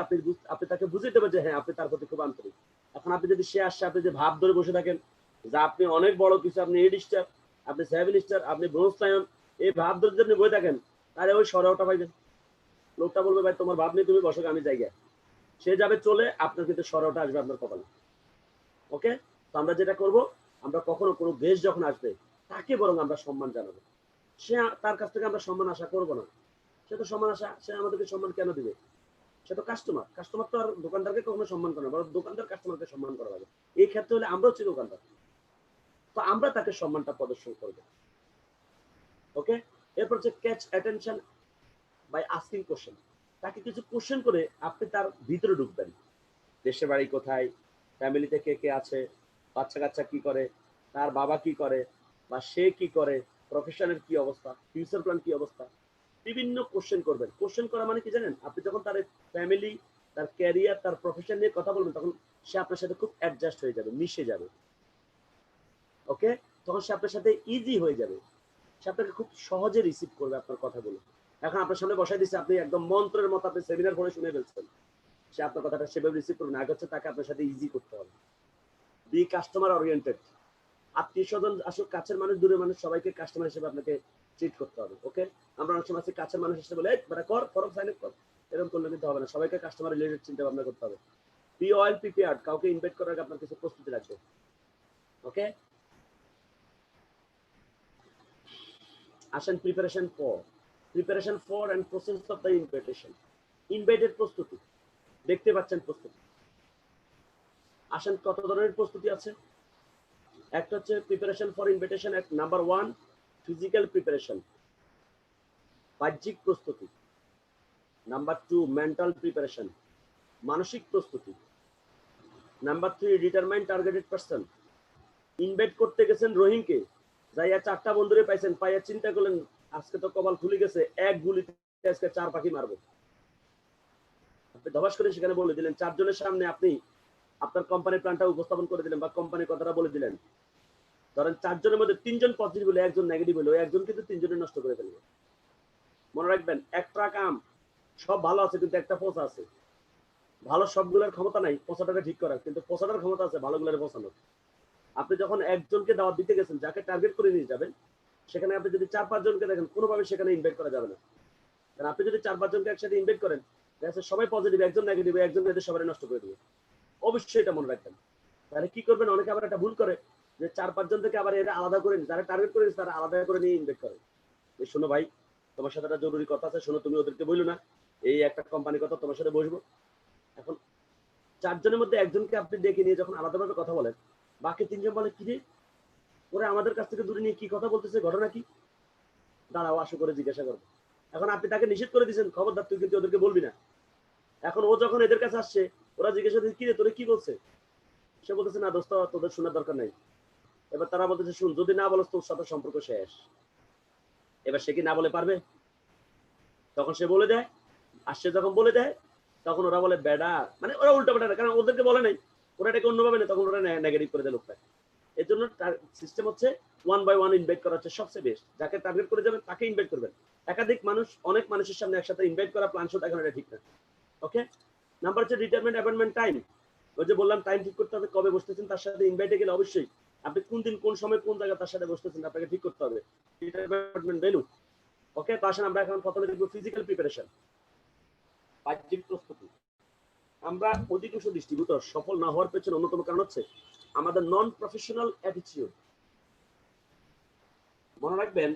আপনি তাকে বুঝিয়ে দেবেন যে হ্যাঁ আপনি তার প্রতি খুব আন্তরিক। এখন আপনি যদি সে আসছে আপনি যে ভাব ধরে বসে থাকেন যে আপনি অনেক বড় কিছু, আপনি 8 স্টার, আপনি 7 স্টার, আপনি ব্রোঞ্জ লায়ন, এই ভাব ধরে যদি আপনি বসে থাকেন তাহলে ওই সরাওটা পাইবেন। লোকটা বলবে ভাই তোমার ভাব নেই, তুমি বসো, আমি জায়গায়। সে যাবে চলে, আপনার কিন্তু সরাওটা আসবে আপনার কপালে। ওকে, তো আমরা যেটা করব, আমরা কখনো কোনো গেস্ট যখন আসবে তাকে বরং আমরা সম্মান জানাবো। সে তার কাছ থেকে আমরা সম্মান আশা করব না। সে তো সম্মান আশা, সে আমাদেরকে সম্মান কেন দিবে? সে তো কাস্টমার। কাস্টমার তো আর দোকানদারকে কখনো সম্মান করে না, বরং দোকানদার কাস্টমারকে সম্মান করা লাগে। এই ক্ষেত্রে হলে আমরা হচ্ছি দোকানদার, তো আমরা তাকে সম্মানটা প্রদর্শন করব। ওকে, এরপর হচ্ছে catch attention by asking question. তাকে কিছু কোশ্চেন করে আপনি তার ভিতরে ঢুকবেন। দেশের বাড়ি কোথায়, ফ্যামিলিতে কে কে আছে, বাচ্চা কাচ্চা কি করে, তার বাবা কি করে বা সে কি করে, প্রফেশনের কি অবস্থা, ফিউচার প্ল্যান কি অবস্থা, বিভিন্ন কোশ্চেন করবেন। কোশ্চেন করা মানে কি জানেন? আপনি যখন তার ফ্যামিলি, তার ক্যারিয়ার, তার প্রফেশন নিয়ে কথা বলবেন তখন সে আপনার সাথে খুব অ্যাডজাস্ট হয়ে যাবে, মিশে যাবে। ওকে, তখন সে আপনার সাথে ইজি হয়ে যাবে। সে আপনাকে খুব সহজে রিসিভ করবে আপনার কথাগুলো। এখন আপনার সামনে বসাই দিচ্ছে, আপনি একদম মন্ত্রের মতো আপনি সেমিনার পড়ে শুনে ফেলছেন, সে আপনার কথাটা সেভাবে রিসিভ করবে না। আগে হচ্ছে তাকে আপনার সাথে ইজি করতে হবে। Be customer oriented. আত্মীয় স্বজন আসুক, কাছের মানুষ, দূরের মানুষ, সবাইকে কাস্টমার হিসেবে আপনাকে ট্রিট করতে হবে। ওকে, আমরা অনেক সময় কাছের মানুষ হিসেবে বলে মানে কর ফরম সাইন কর, এরকম করলে কিন্তু হবে না। সবাইকে কাস্টমার রিলেটেড চিন্তা ভাবনা করতে হবে। Be well prepared. কাউকে ইনভাইট করার আগে আপনার কিছু প্রস্তুতি লাগবে। ওকে, আসেন preparation for and process of the invitation. ইনভাইটের প্রস্তুতি দেখতে পাচ্ছেন প্রস্তুতি। আসেন কত ধরনের প্রস্তুতি আছে। একটা হচ্ছে preparation for invitation, number 1 physical preparation, বাহ্যিক প্রস্তুতি। নাম্বার 2 মেন্টাল প্রিপারেশন, মানসিক প্রস্তুতি। Number 3 determined targeted person. Invite করতে গেছেন রহিমকে, যাইয়া 4টা বন্ধুরে পাইছেন, পাইয়া চিন্তা করলেন আজকে তো কপাল খুলে গেছে, এক গুলিতে আজকে 4 পাখি মারবো। আপনি ধবাস করে সেখানে বলে দিলেন, 4 জনের সামনে আপনি আপনার কোম্পানির প্ল্যানটা উপস্থাপন করে দিলেন বা কোম্পানির কথাটা বলে দিলেন। ধরেন 4 জনের মধ্যে 3 জন পজিটিভ হলে, 1 জন নেগেটিভ হলো, একজন কিন্তু 3 জনের নষ্ট করে ফেলবে। মনে রাখবেন, একটা কাম সব ভালো আছে কিন্তু একটা পোষ আছে। ভালো সবগুলোর ক্ষমতা নাই পচাটাকে ঠিক করার, কিন্তু পচাটার ক্ষমতা আছে ভালোগুলোর পচানোর। আপনি যখন একজনকে দাওয়াত দিতে গেছেন, যাকে টার্গেট করে নিয়ে যাবেন, সেখানে আপনি যদি 4-5 জনকে দেখেন, কোনোভাবে সেখানে ইনভাইট করা যাবে না। কারণ আপনি যদি 4-5 জনকে একসাথে ইনভাইট করেন, সবাই পজিটিভ, একজন নেগেটিভ, একজন এদের সবাই নষ্ট করে দেবে। অবশ্যই এটা মনে রাখবেন। তাহলে কি করবেন, অনেকে আবার একটা ভুল করে যে 4-5 জন থেকে আবার এরা আলাদা করে, যারা টার্গেট করে তারা আলাদা করে নিয়ে ইনভাইট করে। শোনো ভাই, তোমার সাথে একটা জরুরি কথা আছে, শোনো, তুমি ওদেরকে বললো না এই একটা কোম্পানির কথা, তোমার সাথে বসবো। এখন 4 জনের মধ্যে একজনকে আপনি ডেকে নিয়ে যখন আলাদাভাবে কথা বলেন, বাকি 3 জন বলে কি রে, ওরা আমাদের কাছ থেকে দূরে নিয়ে কি কথা বলতেছে, ঘটনা কি, দাঁড়াও আশু করে জিজ্ঞাসা করবো। এখন আপনি তাকে নিষেধ করে দিয়েছেন, খবরদার তুই কিন্তু ওদেরকে বলবি না। এখন ও যখন এদের কাছে আসছে, ওরা জিজ্ঞাসা করছে কি রে তোরে কি বলছে, সে বলতেছে না দোস্ত তোদের শোনার দরকার নাই। এবার তারা বলতেছে শুন, যদি না বলস তোর সাথে সম্পর্ক শেষ। এবার সে কি না বলে পারবে? তখন সে বলে দেয়, আর সে যখন বলে দেয় তখন ওরা বলে বেডা, মানে ওরা উল্টা বেটা, কারণ ওদেরকে বলে নাই, ওরা এটাকে অন্যভাবে নেই, তখন ওরা নেগেটিভ করে দেয় লোকটা। এর জন্য সিস্টেম হচ্ছে 1 by 1 ইনভাইট করা হচ্ছে সবচেয়ে বেস্ট। যাকে টার্গেট করে যাবেন তাকে ইনভাইট করবেন। একাধিক মানুষ, অনেক মানুষের সামনে একসাথে ইনভাইট করা প্ল্যান শুট এখন এটা ঠিক না। ওকে, নাম্বার হচ্ছে রিটায়ারমেন্ট অ্যাপয়েন্টমেন্ট টাইম। ওই যে বললাম টাইম ঠিক করতে হবে, কবে বসতেছেন তার সাথে ইনভাইটে গেলে অবশ্যই আপনি কোন দিন কোন সময় কোন জায়গায় তার সাথে বসতেছেন আপনাকে ঠিক করতে হবে। Retirement venue. ওকে, তো আসেন আমরা এখন প্রথমে দেখব ফিজিক্যাল প্রিপারেশন, বাহ্যিক প্রস্তুতি। আমরা অধিকাংশ ডিস্ট্রিবিউটর সফল না হওয়ার পেছনে অন্যতম কারণ হচ্ছে আমাদের নন প্রফেশনাল অ্যাটিটিউড। মনে রাখবেন,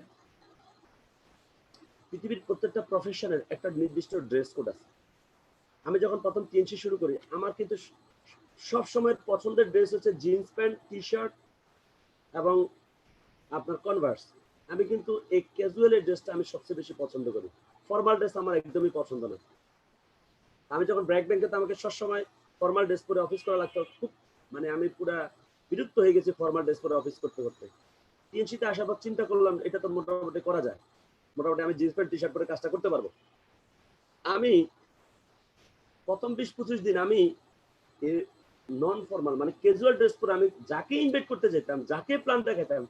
পৃথিবীর প্রত্যেকটা প্রফেশনের একটা নির্দিষ্ট ড্রেস কোড আছে। আমি যখন প্রথম টিএনসি শুরু করি, আমার কিন্তু সব সময় পছন্দের ড্রেস হচ্ছে জিন্স প্যান্ট, টি শার্ট এবং আপনার কনভার্স। আমি কিন্তু এই ক্যাজুয়াল ড্রেসটা আমি সবচেয়ে বেশি পছন্দ করি। ফর্মাল ড্রেস আমার একদমই পছন্দ না। আমি যখন ব্র্যাক ব্যাংকে আমাকে সবসময় ফর্মাল ড্রেস পরে অফিস করা লাগতো, খুব মানে আমি পুরা বিরক্ত হয়ে গেছি ফর্মাল ড্রেস পরে অফিস করতে করতে। টিএনসিতে আসার পর চিন্তা করলাম এটা তো মোটামুটি করা যায়, মোটামুটি আমি জিন্স প্যান্ট টি শার্ট পরে কাজটা করতে পারবো। আমি প্রথম 20-25 দিন আমি নন ফর্মাল মানে ক্যাজুয়াল ড্রেস পরে আমি যাকে ইনভাইট করতে যেতাম, যাকে প্ল্যান দেখাতাম,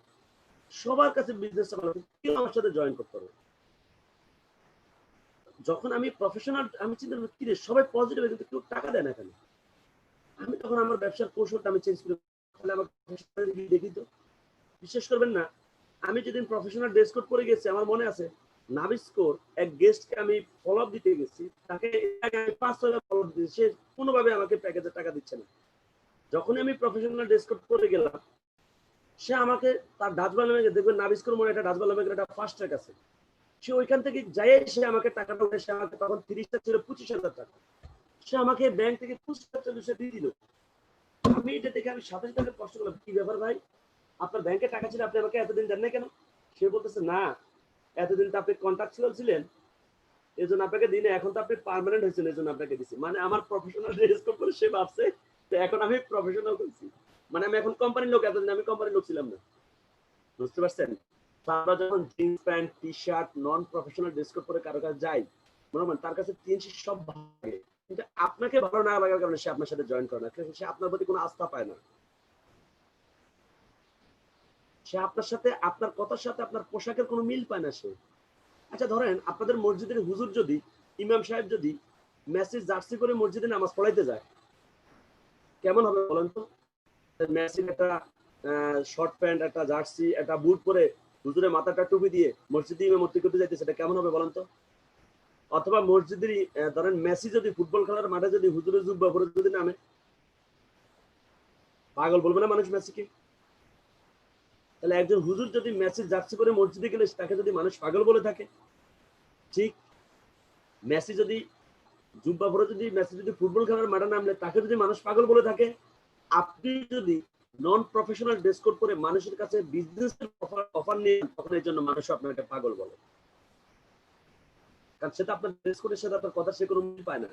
সবার কাছে বিজনেসটা ভালো, কেউ আমার সাথে জয়েন করতে হবে। যখন আমি প্রফেশনাল, আমি চিন্তা করি কি রে সবাই পজিটিভ, কিন্তু কেউ টাকা দেয় না কেন। আমি তখন আমার ব্যবসার কৌশলটা আমি চেঞ্জ করে, তাহলে আমার প্রফেশনাল দেখি তো, বিশ্বাস করবেন না, আমি যেদিন প্রফেশনাল ড্রেস কোড পরে গেছি, আমার মনে আছে নাবিস্কোর এক গেস্টকে আমি ফলো আপ দিতে গেছি, তাকে 5-6 ফলো আপ দিয়েছি, সে কোনোভাবে আমাকে প্যাকেজের টাকা দিচ্ছে না। যখন আমি প্রফেশনাল ড্রেস কোড পরে গেলাম, সে আমাকে তার ডাচবাল নামে, দেখবেন নাবিস্কোর মনে একটা ডাচবাল নামে একটা ফাস্ট ট্র্যাক আছে, সে ওইখান থেকে যাই সে আমাকে টাকাটা উঠে, সে আমাকে তখন 30টা ছিল 25,000 টাকা, সে আমাকে ব্যাংক থেকে 25,000 দিয়ে দিল। আমি এটা দেখে আমি সাথে সাথে কষ্ট করলাম, কি ব্যাপার ভাই, আপনার ব্যাংকে টাকা ছিল, আপনি আমাকে এতদিন দেন না কেন? সে বলতেছে না, এতদিন তো আপনি কন্ট্রাকচুয়াল ছিলেন, এই জন্য আপনাকে দিনে, এখন তো আপনি পার্মানেন্ট হয়েছেন, এই জন্য আপনাকে দিচ্ছি। মানে আমার প্রফেশনাল ড্রেস কোড করে সে ভাবছে এখন আমি প্রফেশনাল করছি, মানে আমি এখন কোম্পানির লোক, এতদিন আমি কোম্পানির লোক ছিলাম না। বুঝতে পারছেন? আমরা যখন jeans pant T shirt non professional dress code পরে কারো কাছে যাই, মনে হয় তার কাছে টিএনসি সব ভালো লাগে, কিন্তু আপনাকে ভালো না লাগার কারণে সে আপনার সাথে জয়েন করে না, সে আপনার প্রতি কোনো আস্থা পায় না। সে আপনার সাথে, আপনার কথার সাথে আপনার পোশাকের কোনো মিল পায় না সে। আচ্ছা ধরেন আপনাদের মসজিদের হুজুর যদি, ইমাম সাহেব যদি মেসি জার্সি পরে মসজিদে নামাজ পড়াইতে যায়, কেমন হবে বলেন তো? মেসির একটা শর্ট প্যান্ট, একটা জার্সি, একটা বুট পরে হুজুরের মাথাটা টুপি দিয়ে মসজিদে ইমামতি করতে যাইতেছে, এটা কেমন হবে বলেন তো? অথবা মসজিদেরই ধরেন মেসি যদি ফুটবল খেলার মাঠে যদি হুজুরের জুব্বা পরে যদি নামে, পাগল বলবে না মানুষ মেসিকে? তাহলে একজন হুজুর যদি মেসির জার্সি পরে মসজিদে গেলে তাকে যদি মানুষ পাগল বলে থাকে, ঠিক মেসি যদি জুব্বা পরে যদি মেসি যদি ফুটবল খেলার মাঠে নামলে তাকে যদি মানুষ পাগল বলে থাকে, আপনি যদি নন প্রফেশনাল ড্রেস কোড পরে মানুষের কাছে বিজনেসের অফার নিয়ে, তখন এর জন্য মানুষ আপনাকে পাগল বলে, কারণ সেটা আপনার ড্রেস কোডের সাথে আপনার কথা সে কোনো মিল পায় না।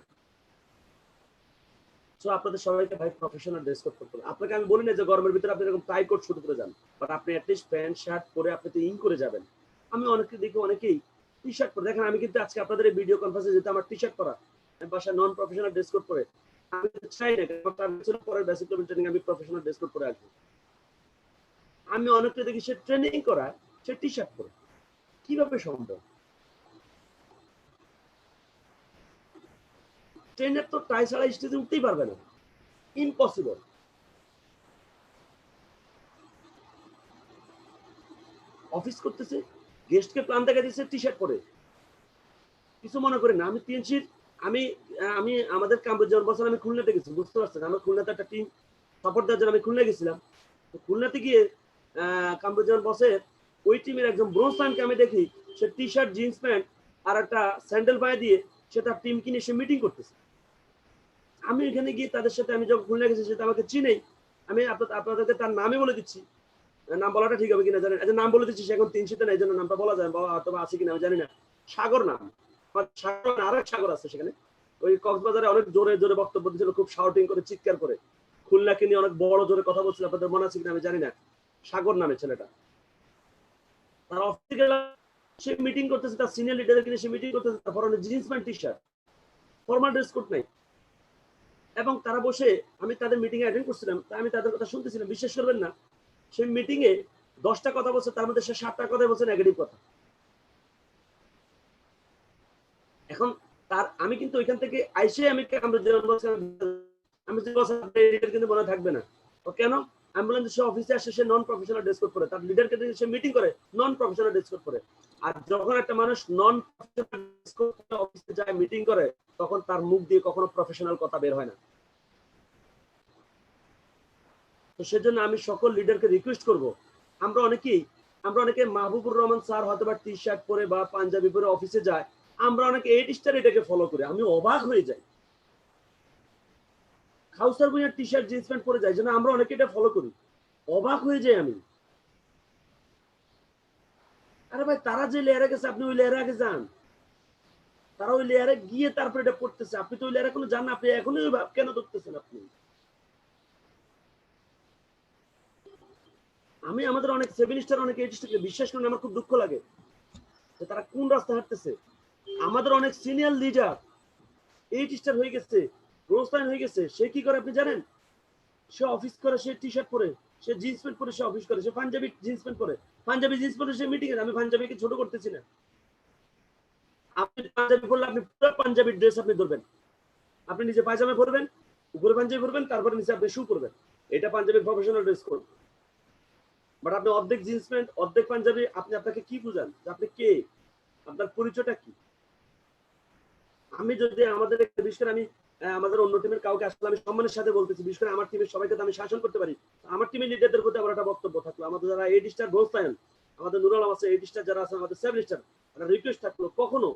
সো আপনাদের সবাইকে ভাই প্রফেশনাল ড্রেস কোড করতে হবে। আপনাকে আমি বলি না যে গরমের ভিতরে আপনি এরকম টাই কোট শুরু করে যান, বাট আপনি অ্যাটলিস্ট প্যান্ট শার্ট পরে আপনি তো ইন করে যাবেন। আমি অনেকে দেখি অনেকেই টি শার্ট পরে, দেখেন আমি কিন্তু আজকে আপনাদের এই ভিডিও কনফারেন্সে যেতে আমার টি শার্ট পরা, আমি বাসায় নন প্রফেশনাল ড্রেস কোড পরে, আমি চাই না পরের বেসিক লেভেল ট্রেনিং আমি প্রফেশনাল ড্রেস কোড পরে আসবো। আমি অনেকটা দেখি সে ট্রেনিং করায় সে টি শার্ট পরে, কিভাবে সম্ভব? ট্রেনের তো টাই ছাড়া স্টেজে উঠতেই পারবে না, ইম্পসিবল। অফিস করতেছে, গেস্টকে প্ল্যান দেখা দিচ্ছে টি শার্ট পরে, কিছু মনে করি না। আমি তিনশির আমি আমি আমাদের কামরুজ্জামান বছর আমি খুলনাতে গেছি, বুঝতে পারছেন, আমার খুলনাতে একটা টিম সাপোর্ট দেওয়ার জন্য আমি খুলনা গেছিলাম। তো খুলনাতে গিয়ে কামরুজ্জামান বসের ওই টিমের একজন ব্রোঞ্জ ম্যানকে আমি দেখি, সে টি শার্ট জিন্স প্যান্ট আর একটা স্যান্ডেল পায়ে দিয়ে সে তার টিম কিনে সে মিটিং করতেছে। আমি এখানে গিয়ে তাদের সাথে, আমি যখন খুলনা গেছি সেটা আমাকে চিনেই, আমি আপনাদেরকে তার নামই বলে দিচ্ছি, নাম বলাটা ঠিক হবে কিনা জানেন, নাম বলে দিচ্ছি, সে এখন তিনশিতে না, এই জন্য নামটা বলা যায়, অথবা আছে কিনা আমি জানি না। সাগর নাম, সাগর আরেক সাগর আছে সেখানে, ওই কক্সবাজারে অনেক জোরে জোরে বক্তব্য দিচ্ছিল, খুব শাউটিং করে চিৎকার করে, খুলনাকে নিয়ে অনেক বড় জোরে কথা বলছিল, আপনাদের মনে আছে কিনা আমি জানি না। সাগর নামে ছেলেটা, তার অফিসে গেলাম, সে মিটিং করতেছে, তার সিনিয়র লিডারের কিনে সে মিটিং করতেছে, তারপর jeans pant T shirt, formal dress code নাই। এবং তারা বসে, আমি তাদের মিটিং এ অ্যাটেন্ড করছিলাম, তাই আমি তাদের কথা শুনতেছিলাম, বিশ্বাস করবেন না, সেই মিটিং এ 10টা কথা বলছে, তার মধ্যে সে 7টা কথা বলছে নেগেটিভ কথা। এখন তার আমি কিন্তু ওইখান থেকে আইসে আমি কিন্তু মনে থাকবে না, ও কেন, অ্যাম্বুলেন্স সে অফিসে আসে, সে নন প্রফেশনাল ড্রেস কোড পরে, তার লিডারকে দিয়ে সে মিটিং করে নন প্রফেশনাল ড্রেস কোড পরে। আর যখন একটা মানুষ নন প্রফেশনাল ড্রেস কোড পরে অফিসে যায় মিটিং করে, তখন তার মুখ দিয়ে কখনো প্রফেশনাল কথা বের হয় না। তো সেজন্য আমি সকল লিডারকে রিকোয়েস্ট করব, আমরা অনেকে মাহবুবুর রহমান স্যার হয়তো বা টি শার্ট পরে বা পাঞ্জাবি পরে অফিসে যায়, আমরা অনেকে 8 স্টার এটাকে ফলো করি, আমি অবাক হয়ে যাই। কাউসার ভুঁইয়ার টি শার্ট জিন্স প্যান্ট পরে যায়, যেন আমরা অনেকে এটা ফলো করি, অবাক হয়ে যাই আমি। আরে ভাই, তারা যে লেয়ারে গেছে আপনি ওই লেয়ারে আগে যান, তারা ওই লেয়ারে গিয়ে তারপর এটা পড়তেছে, আপনি তো ওই লেয়ারে কোনো যান না, আপনি এখনই ওই ভাব কেন ধরতেছেন আপনি। আমি আমাদের অনেক 7 স্টার অনেক 8 স্টারকে বিশ্বাস করেন, আমার খুব দুঃখ লাগে যে তারা কোন রাস্তা হাঁটতেছে। আমাদের অনেক সিনিয়র লিডার 8 স্টার হয়ে গেছে, প্রস্থান হয়ে গেছে, সে কি করে আপনি জানেন, সে অফিস করে, সে টি শার্ট পরে, সে জিন্স প্যান্ট পরে সে অফিস করে, সে পাঞ্জাবি জিন্স প্যান্ট পরে, পাঞ্জাবি জিন্স পরে সে মিটিং এ। আমি পাঞ্জাবিকে ছোট করতেছি না, আপনি পাঞ্জাবি পরলে আপনি পুরো পাঞ্জাবি ড্রেস আপনি ধরবেন, আপনি নিচে পায়জামা পরবেন, উপরে পাঞ্জাবি পরবেন, তারপরে নিচে আপনি শু পরবেন, এটা panjabi professional dress code. But আপনি অর্ধেক জিন্স প্যান্ট অর্ধেক পাঞ্জাবি, আপনি আপনাকে কি বুঝান যে আপনি কে, আপনার পরিচয়টা কি। আমি যদি আমাদের বিশেষ করে আমি আমাদের অন্য টিমের কাউকে আসলে আমি সম্মানের সাথে বলতেছি, বিশেষ করে আমার টিমের সবাইকে তো আমি শাসন করতে পারি, আমার টিমের লিডারদের প্রতি আমার একটা বক্তব্য থাকলো, আমাদের যারা 8 স্টার গোল ফাইন, আমাদের নুরুল আলম আছে 8 স্টার যারা আছে, আমাদের 7 স্টার, একটা রিকোয়েস্ট থাকলো, কখনো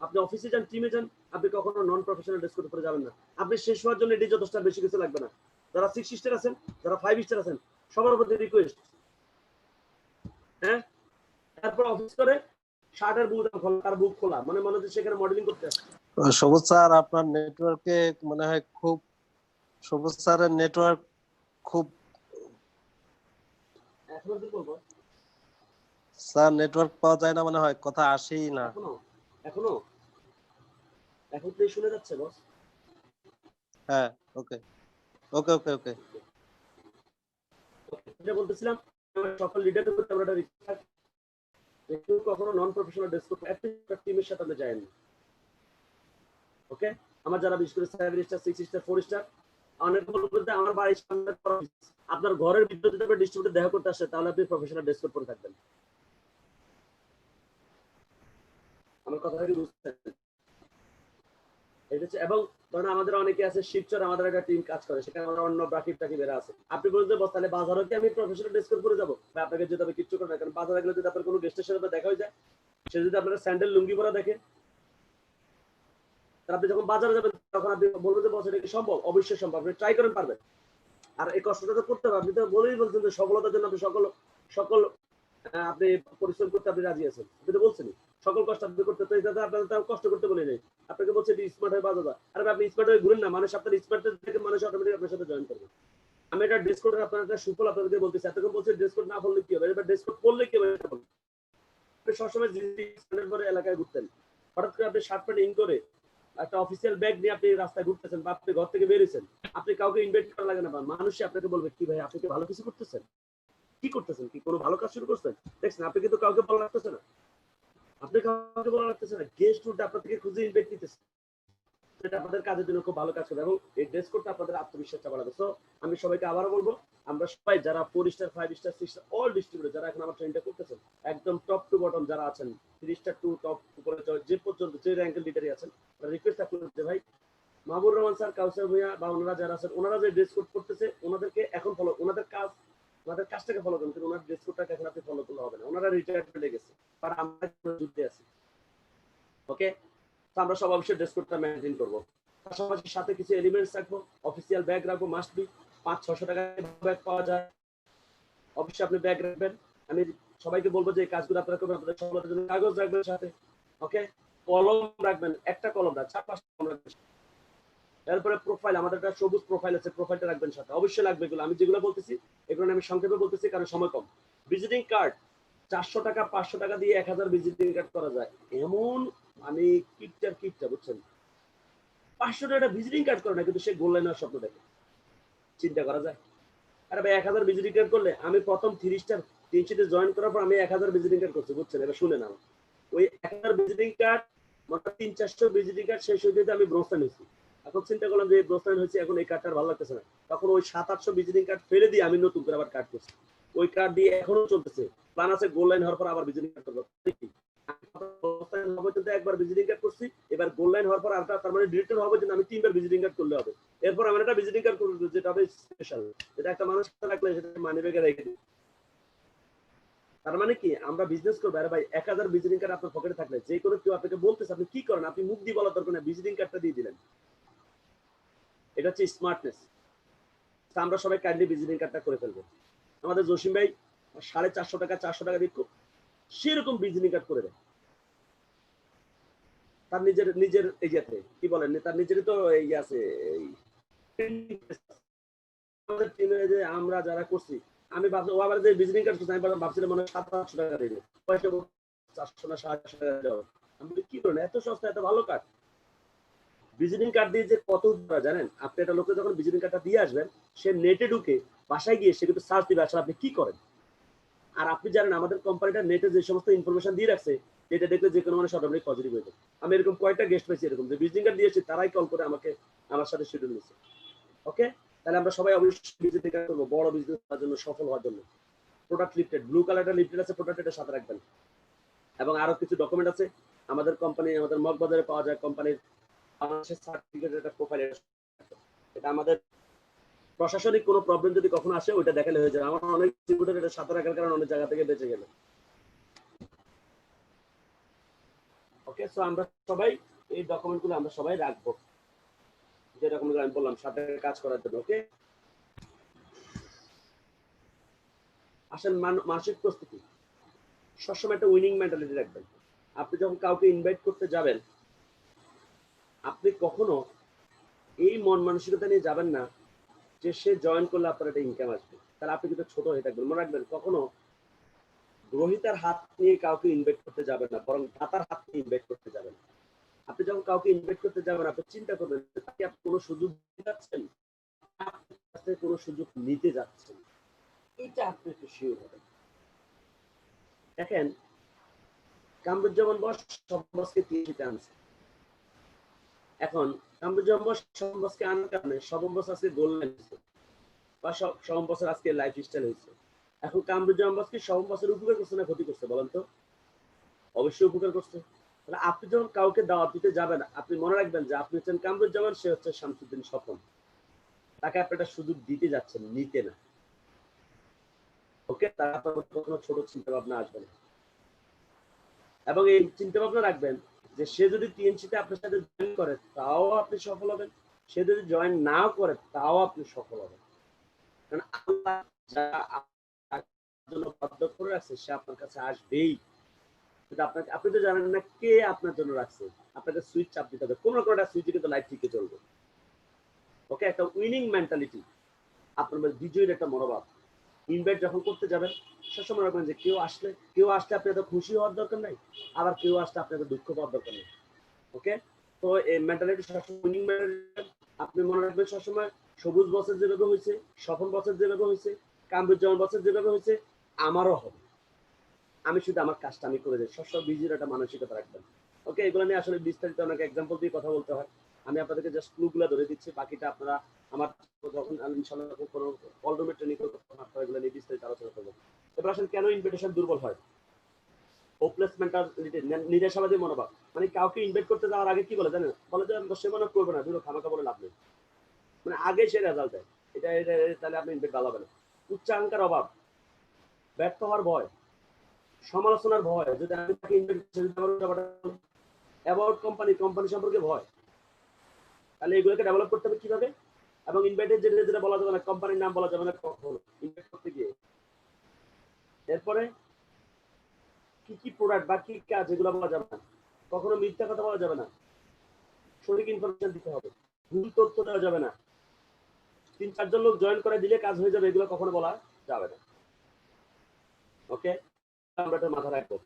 আপনি অফিসে যান, টিমে যান, আপনি কখনো নন প্রফেশনাল ড্রেস কোড পরে যাবেন না। আপনি শেষ হওয়ার জন্য এটি যথেষ্ট, বেশি কিছু লাগবে না। যারা 6 স্টার আছেন, যারা 5 স্টার আছেন, সবার প্রতি রিকোয়েস্ট, হ্যাঁ, তারপর অফিস করে শার্টের বুক খোলা, মানে মনে হচ্ছে সেখানে মডেলিং করতে আসছে। সবুজ স্যার, আপনার নেটওয়ার্কে মনে হয় খুব, সবুজ স্যারের নেটওয়ার্ক খুব, এখন কি বলবো স্যার নেটওয়ার্ক পাওয়া যায় না মনে হয়, কথা আসেই না এখনো এখন তো শুনে যাচ্ছে বস। হ্যাঁ, ওকে ওকে ওকে ওকে এটা বলতেছিলাম, সকল লিডারদের প্রতি আমরা রিকোয়েস্ট, কেউ কখনো নন প্রফেশনাল ড্রেস কোড একটা টিমের সাথে আমরা যাই না, ওকে। আমার যারা বিশেষ করে 7 স্টার 6 স্টার 4 স্টার, অনেক বলতে আমার বাড়ির সামনে আপনার ঘরের ভিতরে যদি ডিস্ট্রিবিউটর দেখা করতে আসে, তাহলে আপনি প্রফেশনাল ড্রেস কোড পরে থাকবেন। আমার কথা কি বুঝছেন? এবং ধরেন আমাদের অনেকে আছে শিবচর, আমাদের একটা টিম কাজ করে, সেখানে আমরা অন্য ব্রাকিট টাকি বেরা আছে, আপনি বলতে বস তাহলে বাজারে কি আমি প্রফেশনাল ড্রেস কোড পরে যাবো, আপনাকে যেতে হবে কিচ্ছু করে না, কারণ বাজারে গেলে যদি আপনার কোনো গেস্টের সাথে দেখা হয়ে যায়, সে যদি আপনার স্যান্ডেল লুঙ্গি পরা দেখে, আপনি যখন বাজারে যাবেন তখন আপনি বলবেন যে বস এটা কি সম্ভব, অবশ্যই সম্ভব, আপনি ট্রাই করেন পারবেন। আর এই কষ্টটা তো করতে হবে, আপনি তো বলেই বলছেন যে সফলতার জন্য আপনি সকল আপনি পরিশ্রম করতে আপনি রাজি আছেন, আপনি তো বলছেনই সকল কষ্ট আপনি করতে, তো এটা আপনার কষ্ট করতে বলে নেই, আপনাকে বলছে স্মার্ট হয়ে বাজার। আরে আপনি স্মার্ট হয়ে ঘুরেন না, মানুষ আপনার স্মার্ট থেকে মানুষ অটোমেটিক আপনার সাথে জয়েন করবে। আমি এটা ড্রেস কোড আপনার একটা সুফল আপনাদেরকে বলতেছি, এতক্ষণ বলছে ড্রেস কোড না পড়লে কি হবে, এবার ড্রেস কোড পড়লে কি হবে। আপনি সবসময় পরে এলাকায় ঘুরতেন, হঠাৎ করে আপনি শার্ট প্যান্ট ইন করে একটা অফিসিয়াল ব্যাগ নিয়ে আপনি রাস্তায় ঘুরতেছেন বা আপনি ঘর থেকে বেরিয়েছেন, আপনি কাউকে ইনভাইট করা লাগে না, বা মানুষ আপনাকে বলবে কি ভাই আপনি কি ভালো কিছু করতেছেন, কি করতেছেন, কি কোনো ভালো কাজ শুরু করছেন, দেখছেন আপনি কিন্তু কাউকে বলা লাগতেছে না, আপনি কাউকে বলা লাগতেছে না, গেস্ট রুটে আপনার থেকে খুঁজে ইনভাইট নিতেছে, এটা আপনাদের কাজের জন্য খুব ভালো কাজ করবে এবং এই ড্রেস কোডটা আপনাদের আত্মবিশ্বাসটা বাড়াবে। সো আমি সবাইকে আবারও বলবো, আমরা সবাই যারা 4 star 5 star 6 star all distributor যারা এখন আমার ট্রেনটা করতেছেন, একদম টপ টু বটম যারা আছেন 3 স্টার টু টপ উপরে যে পর্যন্ত যে র্যাঙ্কের লিডারই আছেন, রিকোয়েস্ট থাকলো যে ভাই মাহবুব রহমান স্যার, কাউসার ভূঁইয়া বা ওনারা যারা আছেন, ওনারা যে ড্রেস কোড করতেছে ওনাদেরকে এখন ফলো, ওনাদের কাজটাকে ফলো করুন, কিন্তু ওনার ড্রেস কোডটাকে এখন আপনি ফলো করলে হবে না, ওনারা রিটায়ারমেন্টে গেছে আর আমরা যুদ্ধে আছি। ওকে, তো আমরা সব অবশ্যই ড্রেস কোডটা মেনটেন করবো। পাশাপাশি সাথে কিছু এলিমেন্টস রাখবো, অফিসিয়াল ব্যাগ রাখবো, মাস্ট বি 500-600 টাকা ব্যাগ পাওয়া যায়, অবশ্যই আপনি ব্যাগ রাখবেন। আমি সবাইকে বলবো যে এই কাজগুলো আপনারা করবেন, আপনাদের সবার জন্য কাগজ রাখবেন সাথে, ওকে, কলম রাখবেন, একটা কলম না 4-5টা কলম রাখবেন। এরপরে প্রোফাইল, আমাদের একটা সবুজ প্রোফাইল আছে, প্রোফাইলটা রাখবেন সাথে, অবশ্যই লাগবে এগুলো। আমি যেগুলো বলতেছি এগুলো আমি সংক্ষেপে বলতেছি কারণ সময় কম। ভিজিটিং কার্ড 400 টাকা 500 টাকা দিয়ে 1000 ভিজিটিং কার্ড করা যায়, এমন আমি কিপটা বুঝছেন, 500 টাকা ভিজিটিং কার্ড করে না কিন্তু সে গোল লাইনের স্বপ্ন দেখে, চিন্তা করা যায়। আরে ভাই 1000 ভিজিটিং কার্ড করলে, আমি প্রথম 3 স্টার 3 সিটে জয়েন করার পর আমি 1000 ভিজিটিং কার্ড করছি, বুঝছেন, এবার শুনে নাও। ওই 1000 ভিজিটিং কার্ড মোটামুটি 300-400 ভিজিটিং কার্ড শেষ হয়ে যেতে আমি ব্রোস্টান হয়েছি। এখন চিন্তা করলাম যে ব্রোস্টান হয়েছে, এখন এই কার্ডটা ভালো লাগতেছে না, তখন ওই 700-800 ভিজিটিং কার্ড ফেলে দিয়ে আমি নতুন করে আবার কার্ড করছি, ওই কার্ড দিয়ে এখনো চলতেছে। প্ল্যান আছে গোল লাইন হওয়ার পর আবার ভিজিটিং কার্ড করবো। একবার ভিজিটিং কার্ড করছি, এবার গোল লাইন হওয়ার পর আরেকটা, তার মানে ডিরেক্টর হবে যে আমি 3বার ভিজিটিং কার্ড করলে হবে। এরপর আমার একটা ভিজিটিং কার্ড করবো যেটা হবে স্পেশাল, যেটা একটা মানুষ রাখলে সেটা মানি ব্যাগে রেখে দিই। তার মানে কি, আমরা বিজনেস করবো। আরে ভাই 1000 ভিজিটিং কার্ড আপনার পকেটে থাকলে যে কোনো কেউ আপনাকে বলতেছে, আপনি কি করেন, আপনি মুখ দিয়ে বলার দরকার না, ভিজিটিং কার্ডটা দিয়ে দিলেন, এটা হচ্ছে স্মার্টনেস। আমরা সবাই কাইন্ডলি ভিজিটিং কার্ডটা করে ফেলবো। আমাদের জসিম ভাই 450 টাকা 400 টাকা দিয়ে সেরকম ভিজিটিং কার্ড করে দেয়, তার নিজের এরিয়াতে, কি বলেন, তার নিজেরই তো এই আছে, আমাদের টিমে যে আমরা যারা করছি, আমি ভাবছি ও আবার যে ভিজিটিং কার্ড করছে, আমি ভাবছিলাম মনে হয় 700-800 টাকা দেবে, পয়সা 400 না 700 টাকা দেওয়া। আমি কি করেন, এত সস্তা এত ভালো কার্ড। ভিজিটিং কার্ড দিয়ে যে কত জানেন, আপনি একটা লোকে যখন ভিজিটিং কার্ডটা দিয়ে আসবেন, সে নেটে ঢুকে বাসায় গিয়ে সে কিন্তু সার্চ দিবে আসলে আপনি কি করেন। আর আপনি জানেন আমাদের কোম্পানিটা নেটে যে সমস্ত ইনফরমেশন দিয়ে রাখছে, এটা দেখলে যে কোনো মানুষ অটোমেটিক পজিটিভ হয়ে যায়। আমি এরকম কয়েকটা গেস্ট পেয়েছি এরকম, যে ভিজিটিং কার্ড দিয়েছি তারাই কল করে আমাকে আমার সাথে শিডিউল নিচ্ছে। ওকে, তাহলে আমরা সবাই অবশ্যই ভিজিটিং কার্ড করবো বড় বিজনেস করার জন্য, সফল হওয়ার জন্য। প্রোডাক্ট লিফটেড, ব্লু কালারটা লিফটেড আছে, প্রোডাক্ট এটা সাথে রাখবেন। এবং আরো কিছু ডকুমেন্ট আছে আমাদের কোম্পানি, আমাদের মগবাজারে পাওয়া যায়, কোম্পানির বাংলাদেশের সার্টিফিকেট, একটা প্রোফাইল, এটা আমাদের প্রশাসনিক কোনো প্রবলেম যদি কখনো আসে ওইটা দেখালে হয়ে যায়। আমার অনেক ডিস্ট্রিবিউটর এটা সাথে রাখার কারণে অনেক জায়গা থেকে বেঁচে গেল। ওকে, সো আমরা সবাই এই ডকুমেন্টগুলো আমরা সবাই রাখবো, যে ডকুমেন্টগুলো আমি বললাম সাথে কাজ করার জন্য। ওকে, আসেন মানসিক প্রস্তুতি, সবসময় একটা উইনিং মেন্টালিটি রাখবেন। আপনি যখন কাউকে ইনভাইট করতে যাবেন, আপনি কখনো এই মন মানসিকতা নিয়ে যাবেন না যে সে জয়েন করলে আপনার একটা ইনকাম আসবে, তাহলে আপনি কিন্তু ছোট হয়ে থাকবেন। মনে রাখবেন, কখনো গ্রহিতার হাত নিয়ে কাউকে ইনভাইট করতে যাবেন না, বরং দাতার হাত নিয়ে ইনভাইট করতে যাবেন। আপনি যখন কাউকে ইনভাইট করতে যাবেন, আপনি চিন্তা করবেন তাকে আপনি কোনো সুযোগ দিতে যাচ্ছেন, আপনার কাছ থেকে কোনো সুযোগ নিতে যাচ্ছেন, এটা আপনি একটু শিওর হবেন। দেখেন, কামরুজ্জামান বস সব্বাসকে তিনটিতে আনছে। এখন কামরুজ্জামান বস সব্বাসকে আনার কারণে শবম বস আজকে গোল হয়েছে, বা শবম বসের আজকে লাইফ স্টাইল হয়েছে। এখন কামরুজ্জামান বস কি শবম বসের উপকার করছে না ক্ষতি করছে বলেন তো? অবশ্যই উপকার করছে। তাহলে আপনি যখন কাউকে দাওয়াত দিতে যাবেন, আপনি মনে রাখবেন যে আপনি হচ্ছেন কামরুজ্জামান, সে হচ্ছে শামসুদ্দিন স্বপন। তাকে আপনি একটা সুযোগ দিতে যাচ্ছেন, নিতে না। ওকে, তার আপনার কোনো ছোট চিন্তা ভাবনা আসবে না। এবং এই চিন্তা ভাবনা রাখবেন যে সে যদি টিএনসিতে আপনার সাথে জয়েন করে তাও আপনি সফল হবেন, সে যদি জয়েন না করে তাও আপনি সফল হবেন। কারণ আল্লাহ যারা আপনার জন্য বাধ্য করে রাখছে সে আপনার কাছে আসবেই। কিন্তু আপনাকে, আপনি তো জানেন না কে আপনার জন্য রাখছে, আপনাকে সুইচ চাপ দিতে হবে, কোনো একটা সুইচে কিন্তু লাইফ টিকে চলবে। ওকে, একটা উইনিং মেন্টালিটি, আপনার মধ্যে বিজয়ের একটা মনোভাব। ইনভাইট যখন করতে যাবেন সবসময় রাখবেন যে কেউ আসলে আপনি এত খুশি হওয়ার দরকার নাই, আবার কেউ আসলে আপনি এত দুঃখ পাওয়ার দরকার নেই। ওকে, তো এই মেন্টালিটি সবসময় উইনিং মেন্টালিটি। আপনি মনে রাখবেন সবসময় সবুজ বছর যেভাবে হয়েছে, সফল বছর যেভাবে হয়েছে, কামরুজ্জামান বছর যেভাবে হয়েছে, আমারও হবে। আমি শুধু আমার কাজটা আমি করে যাই, সবসময় বিজির একটা মানসিকতা রাখবেন। ওকে, এগুলো নিয়ে আসলে বিস্তারিত অনেক এক্সাম্পল দিয়ে কথা বলতে হয়। আমি আপনাদেরকে জাস্ট ক্লুগুলো ধরে দিচ্ছি, বাকিটা আপনারা আমার যখন ইনশাআল্লাহ কোনো কল রুমে ট্রেনিং করবো আপনারা এগুলো নিয়ে বিস্তারিত আলোচনা করবো। এবার আসলে কেন ইনভিটেশন দুর্বল হয়? হোপলেস মেন্টালিটি, নিরাশাবাদী মনোভাব। মানে কাউকে ইনভাইট করতে যাওয়ার আগে কি বলে জানেন? বলে যে সে মনে করবে না, ধরো খামাকা বলে লাভ নেই, মানে আগে সে রেজাল্ট দেয়, এটা তাহলে আপনি ইনভাইট ভালো হবে না। উচ্চাঙ্কার অভাব, ব্যর্থ হওয়ার ভয়, সমালোচনার ভয়, যদি আমি তাকে ইনভাইট অ্যাবাউট কোম্পানি সম্পর্কে ভয়, তাহলে এগুলোকে ডেভেলপ করতে হবে কিভাবে? এবং ইনভাইটের যেটা বলা যাবে না, কোম্পানির নাম বলা যাবে না কখনো ইনভাইট করতে গিয়ে। এরপরে কি কি প্রোডাক্ট বা কি কাজ এগুলো বলা যাবে না, কখনো মিথ্যা কথা বলা যাবে না, সঠিক ইনফরমেশন দিতে হবে, ভুল তথ্য দেওয়া যাবে না, 3-4 জন লোক জয়েন করে দিলে কাজ হয়ে যাবে, এগুলো কখনো বলা যাবে না। ওকে, আমরা এটা মাথায় রাখবো।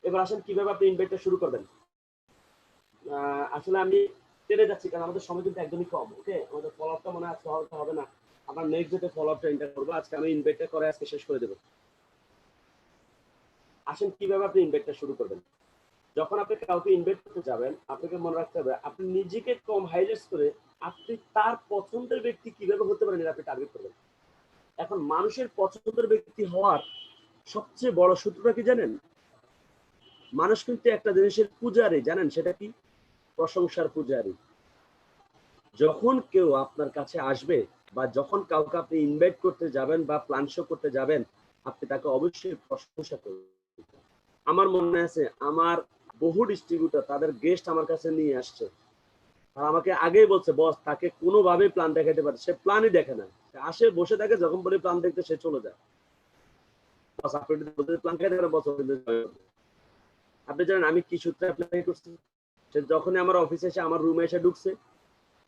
এবার আসেন কিভাবে আপনি ইনভাইটটা শুরু করবেন। আসলে আমি টেনে যাচ্ছি কারণ আমাদের সময় কিন্তু একদমই কম। ওকে, আমাদের ফলো আপটা মনে হয় আজকে হবে না, আমরা নেক্সট ডেতে ফলো আপটা এন্টার করবো। আজকে আমি ইনভাইটটা করে আজকে শেষ করে দেবো। আসেন কিভাবে আপনি ইনভাইটটা শুরু করবেন। যখন আপনি কাউকে ইনভাইট করতে যাবেন, আপনাকে মনে রাখতে হবে আপনি নিজেকে কম হাইলাইট করে আপনি তার পছন্দের ব্যক্তি কিভাবে হতে পারেন এটা আপনি টার্গেট করবেন। এখন মানুষের পছন্দের ব্যক্তি হওয়ার সবচেয়ে বড় সূত্রটা কি জানেন? মানুষ কিন্তু একটা জিনিসের পূজারী, জানেন সেটা কি? প্রশংসার পূজারী। যখন কেউ আপনার কাছে আসবে বা যখন কাউকে আপনি ইনভাইট করতে যাবেন বা প্ল্যান শো করতে যাবেন, আপনি তাকে অবশ্যই প্রশংসা করবেন। আমার মনে আছে আমার বহু ডিস্ট্রিবিউটর তাদের গেস্ট আমার কাছে নিয়ে আসছে, আর আমাকে আগেই বলছে বস তাকে কোনোভাবেই প্ল্যান দেখাতে পারে, সে প্ল্যানই দেখে না, সে আসে বসে থাকে, যখন বলে প্ল্যান দেখতে সে চলে যায়। বস আপনি প্ল্যান খাইতে পারেন, বস আপনি জানেন আমি কি সূত্রে অ্যাপ্লাই করছি? সে যখনই আমার অফিসে এসে আমার রুমে এসে ঢুকছে,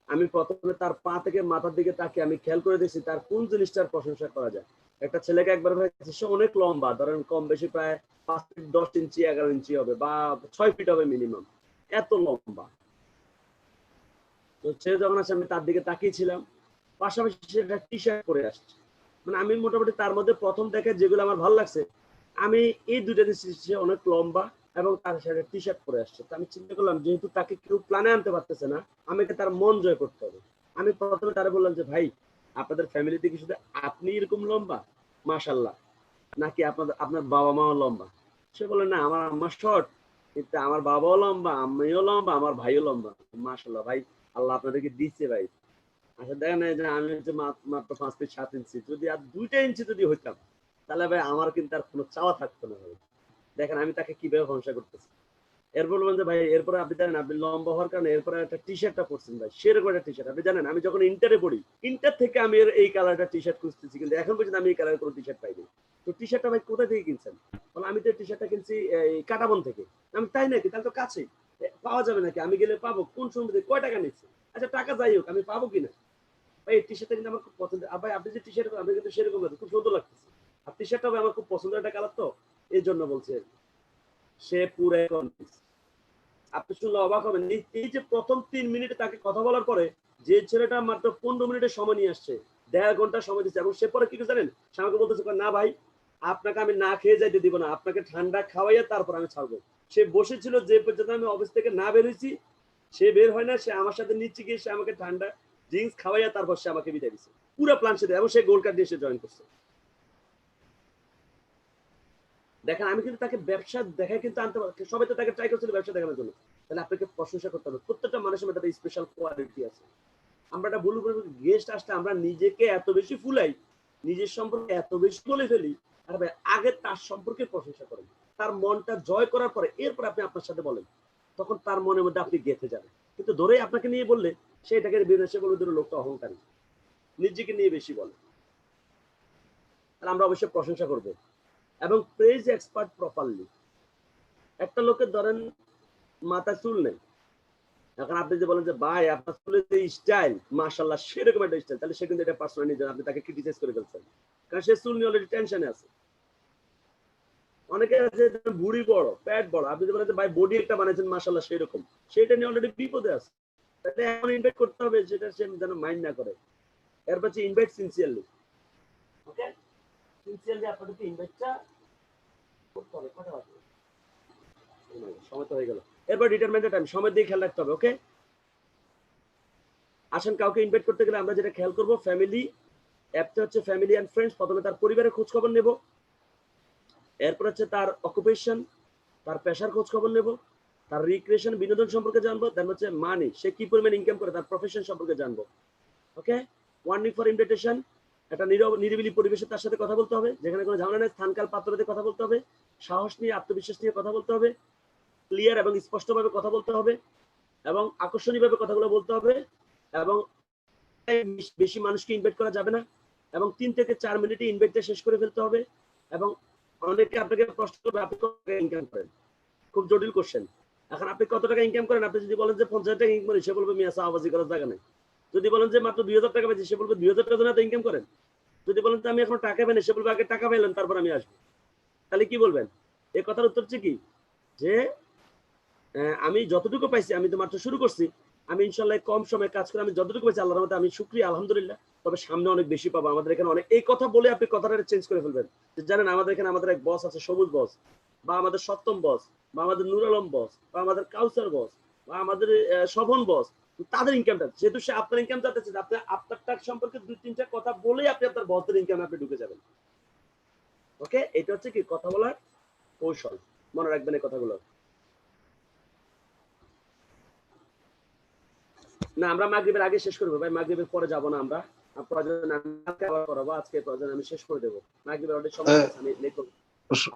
আমি প্রথমে তার পা থেকে মাথার দিকে তাকে আমি খেয়াল করে দিয়েছি তার কোন জিনিসটার প্রশংসা করা যায়। একটা ছেলেকে একবার ভাবছি সে অনেক লম্বা, ধরেন কম বেশি প্রায় 5 ফিট 10 ইঞ্চি 11 ইঞ্চি হবে বা 6 ফিট হবে মিনিমাম, এত লম্বা। তো সে যখন আসে আমি তার দিকে তাকিয়েছিলাম, পাশাপাশি সে একটা টি শার্ট পরে আসছে। মানে আমি মোটামুটি তার মধ্যে প্রথম দেখে যেগুলো আমার ভালো লাগছে, আমি এই দুইটা জিনিস, সে অনেক লম্বা এবং তার সাথে টি শার্ট পরে আসছে। তো আমি চিন্তা করলাম যেহেতু তাকে কেউ প্ল্যানে আনতে পারতেছে না, আমাকে তার মন জয় করতে হবে। আমি প্রথমে তারা বললাম যে ভাই আপনাদের ফ্যামিলিতে কি শুধু আপনি এরকম লম্বা, মাশাল্লাহ, নাকি আপনাদের আপনার বাবা মাও লম্বা? সে বলে না আমার আম্মা শর্ট, কিন্তু আমার বাবাও লম্বা, আম্মিও লম্বা, আমার ভাইও লম্বা। মাশাল্লাহ ভাই, আল্লাহ আপনাদেরকে দিচ্ছে ভাই। আচ্ছা দেখেন এই যে আমি হচ্ছে মাত্র 5 ফিট 7 ইঞ্চি, যদি আর 2টা ইঞ্চি যদি হইতাম তাহলে ভাই আমার কিন্তু আর কোনো চাওয়া থাকতো না ভাই। দেখেন আমি তাকে কিভাবে ভরসা করতেছি। এরপর বলবেন যে ভাই এরপরে আপনি জানেন আপনি লম্বা হওয়ার কারণে এরপরে একটা টি শার্টটা পরছেন ভাই, সেরকম একটা টি শার্ট। আপনি জানেন আমি যখন ইন্টারে পড়ি, ইন্টার থেকে আমি এই কালারটা টি শার্ট খুঁজতেছি, কিন্তু এখন পর্যন্ত আমি এই কালারের কোনো টি শার্ট পাইনি। তো টি শার্টটা ভাই কোথা থেকে কিনছেন? বলে আমি তো টি শার্টটা কিনছি এই কাটাবন থেকে। আমি তাই নাকি, তাহলে তো কাছেই, পাওয়া যাবে নাকি? আমি গেলে পাবো? কোন সময় কয় টাকা নিচ্ছে? আচ্ছা টাকা যাই হোক, আমি পাবো কিনা? ভাই এই টি শার্টটা কিন্তু আমার খুব পছন্দের। আর ভাই আপনি যে টি শার্ট আপনি কিন্তু সেরকম না, খুব সুন্দর লাগতেছে। আর টি শার্টটা আমার খুব পছন্দের একটা কালার, তো এই জন্য বলছে। সে পুরো কনফিউজ। আপনি শুনলে অবাক হবেন, এই যে প্রথম 3 মিনিটে তাকে কথা বলার পরে যে ছেলেটা মাত্র 15 মিনিটের সময় নিয়ে আসছে, 1.5 ঘন্টা সময় দিচ্ছে, এবং সে পরে কি জানেন সে আমাকে বলতেছে না ভাই আপনাকে আমি না খেয়ে যাইতে দিব না, আপনাকে ঠান্ডা খাওয়াইয়া তারপর আমি ছাড়বো। সে বসেছিল যে পর্যন্ত আমি অফিস থেকে না বেরোইছি, সে বের হয় না, সে আমার সাথে নিচে গিয়ে সে আমাকে ঠান্ডা ড্রিঙ্কস খাওয়াইয়া তারপর সে আমাকে বিদায় দিচ্ছে পুরো প্ল্যান সাথে, এবং সে গোল্ড কার্ড দিয়ে সে জয়েন করছে। দেখেন আমি কিন্তু তাকে ব্যবসা দেখায় কিন্তু আনতে পারি, সবাই তো তাকে ট্রাই করছিল ব্যবসা দেখানোর জন্য। তাহলে আপনাকে প্রশংসা করতে হবে, প্রত্যেকটা মানুষের মধ্যে একটা স্পেশাল কোয়ালিটি আছে। আমরা একটা ভুল করে গেস্ট আসলে আমরা নিজেকে এত বেশি ফুলাই, নিজের সম্পর্কে এত বেশি বলে ফেলি। আর ভাই আগে তার সম্পর্কে প্রশংসা করেন, তার মনটা জয় করার পরে এরপর আপনি আপনার সাথে বলেন, তখন তার মনের মধ্যে আপনি গেঁথে যাবেন। কিন্তু ধরেই আপনাকে নিয়ে বললে সে এটাকে বিদেশে বলে ধরে লোকটা অহংকারী, নিজেকে নিয়ে বেশি বলে। তাহলে আমরা অবশ্যই প্রশংসা করবো এবং প্রেজ এক্সপার্ট প্রপারলি। একটা লোকের ধরেন মাথায় চুল নেই, এখন আপনি যে বলেন যে ভাই আপনার চুলের যে স্টাইল মাশাআল্লাহ সেরকম একটা স্টাইল, তাহলে সে কিন্তু এটা পার্সোনালি নিয়ে আপনি তাকে ক্রিটিসাইজ করে ফেলছেন, কারণ সে চুল নিয়ে অলরেডি টেনশনে আছে। অনেকে আছে বুড়ি বড় প্যাট বড়, আপনি যে বলেন যে ভাই বডি একটা বানাইছেন মাশাআল্লাহ সেরকম, সেটা নিয়ে অলরেডি বিপদে আছে। তাহলে এখন ইনভাইট করতে হবে যেটা সে যেন মাইন্ড না করে। এরপর হচ্ছে ইনভাইট সিনসিয়ারলি। ওকে, সিনসিয়ারলি আপনাদেরকে ইনভাইটটা করতে হবে। কটা বাজে? সময় তো হয়ে গেল। এরপর ডিটারমেন্টের টাইম, সময় দিয়ে খেয়াল রাখতে হবে। ওকে, আসেন, কাউকে ইনভাইট করতে গেলে আমরা যেটা খেয়াল করব, ফ্যামিলি অ্যাপটা হচ্ছে ফ্যামিলি অ্যান্ড ফ্রেন্ডস। প্রথমে তার পরিবারের খোঁজ খবর নেব, এরপর হচ্ছে তার অকুপেশন, তার পেশার খোঁজ খবর নেব, তার রিক্রিয়েশন বিনোদন সম্পর্কে জানবো, দেন হচ্ছে মানি, সে কি পরিমাণ ইনকাম করে, তার প্রফেশন সম্পর্কে জানবো। ওকে, ওয়ার্নিং ফর ইনভিটেশন, একটা নিরিবিলি পরিবেশে তার সাথে কথা বলতে হবে, যেখানে কোনো ঝামেলা নেই, স্থানকাল পাত্রভেদে কথা বলতে হবে, সাহস নিয়ে আত্মবিশ্বাস নিয়ে কথা বলতে হবে, ক্লিয়ার এবং স্পষ্টভাবে কথা বলতে হবে, এবং আকর্ষণীয়ভাবে কথাগুলো বলতে হবে, এবং বেশি মানুষকে ইনভাইট করা যাবে না, এবং 3 থেকে 4 মিনিটে ইনভাইটটা শেষ করে ফেলতে হবে। এবং অনেকে আপনাকে প্রশ্ন করবে আপনি কত টাকা ইনকাম করেন, খুব জটিল কোশ্চেন। এখন আপনি কত টাকা ইনকাম করেন, আপনি যদি বলেন যে 50 টাকা ইনকাম করি, সে বলবে মিয়া সাহাবাজি করার জায়গা নেই। যদি বলেন যে মাত্র 2000 টাকা পাচ্ছি, সে বলবে 2000 টাকা তো ইনকাম করেন। যদি বলেন যে আমি এখন টাকা পাইনি, সে বলবে আগে টাকা পাইলেন তারপর আমি আসবো। তাহলে কি বলবেন? এই কথার উত্তর হচ্ছে কি, যে আমি যতটুকু পাইছি, আমি তো মাত্র শুরু করছি, আমি ইনশাল্লাহ কম সময়ে কাজ করে আমি যতটুকু পাইছি আল্লাহর রহমতে আমি শুকরিয়া আলহামদুলিল্লাহ, তবে সামনে অনেক বেশি পাবো। আমাদের এখানে অনেক, এই কথা বলে আপনি কথাটা চেঞ্জ করে ফেলবেন যে জানেন আমাদের এখানে আমাদের এক বস আছে, সবুজ বস, বা আমাদের সপ্তম বস, বা আমাদের নুর আলম বস, বা আমাদের কাউসার বস, বা আমাদের শোভন বস, তাদের ইনকামটা, যেহেতু সে আপনার ইনকাম চাচ্ছে, আপনি আপনার সম্পর্কে 2-3টা কথা বলেই আপনি আপনার বসদের ইনকামে আপনি ঢুকে যাবেন। ওকে, এটা হচ্ছে কি কথা বলার কৌশল, মনে রাখবেন এই কথাগুলো। না, আমরা মাগরিবের আগে শেষ করবো ভাই, মাগরিবের পরে যাব না আমরা। প্রয়োজন আমি কালকে আবার করাবো, আজকে প্রয়োজন আমি শেষ করে দেবো। মাগরিবের অলরেডি সময় হয়ে গেছে, আমি লেট করব।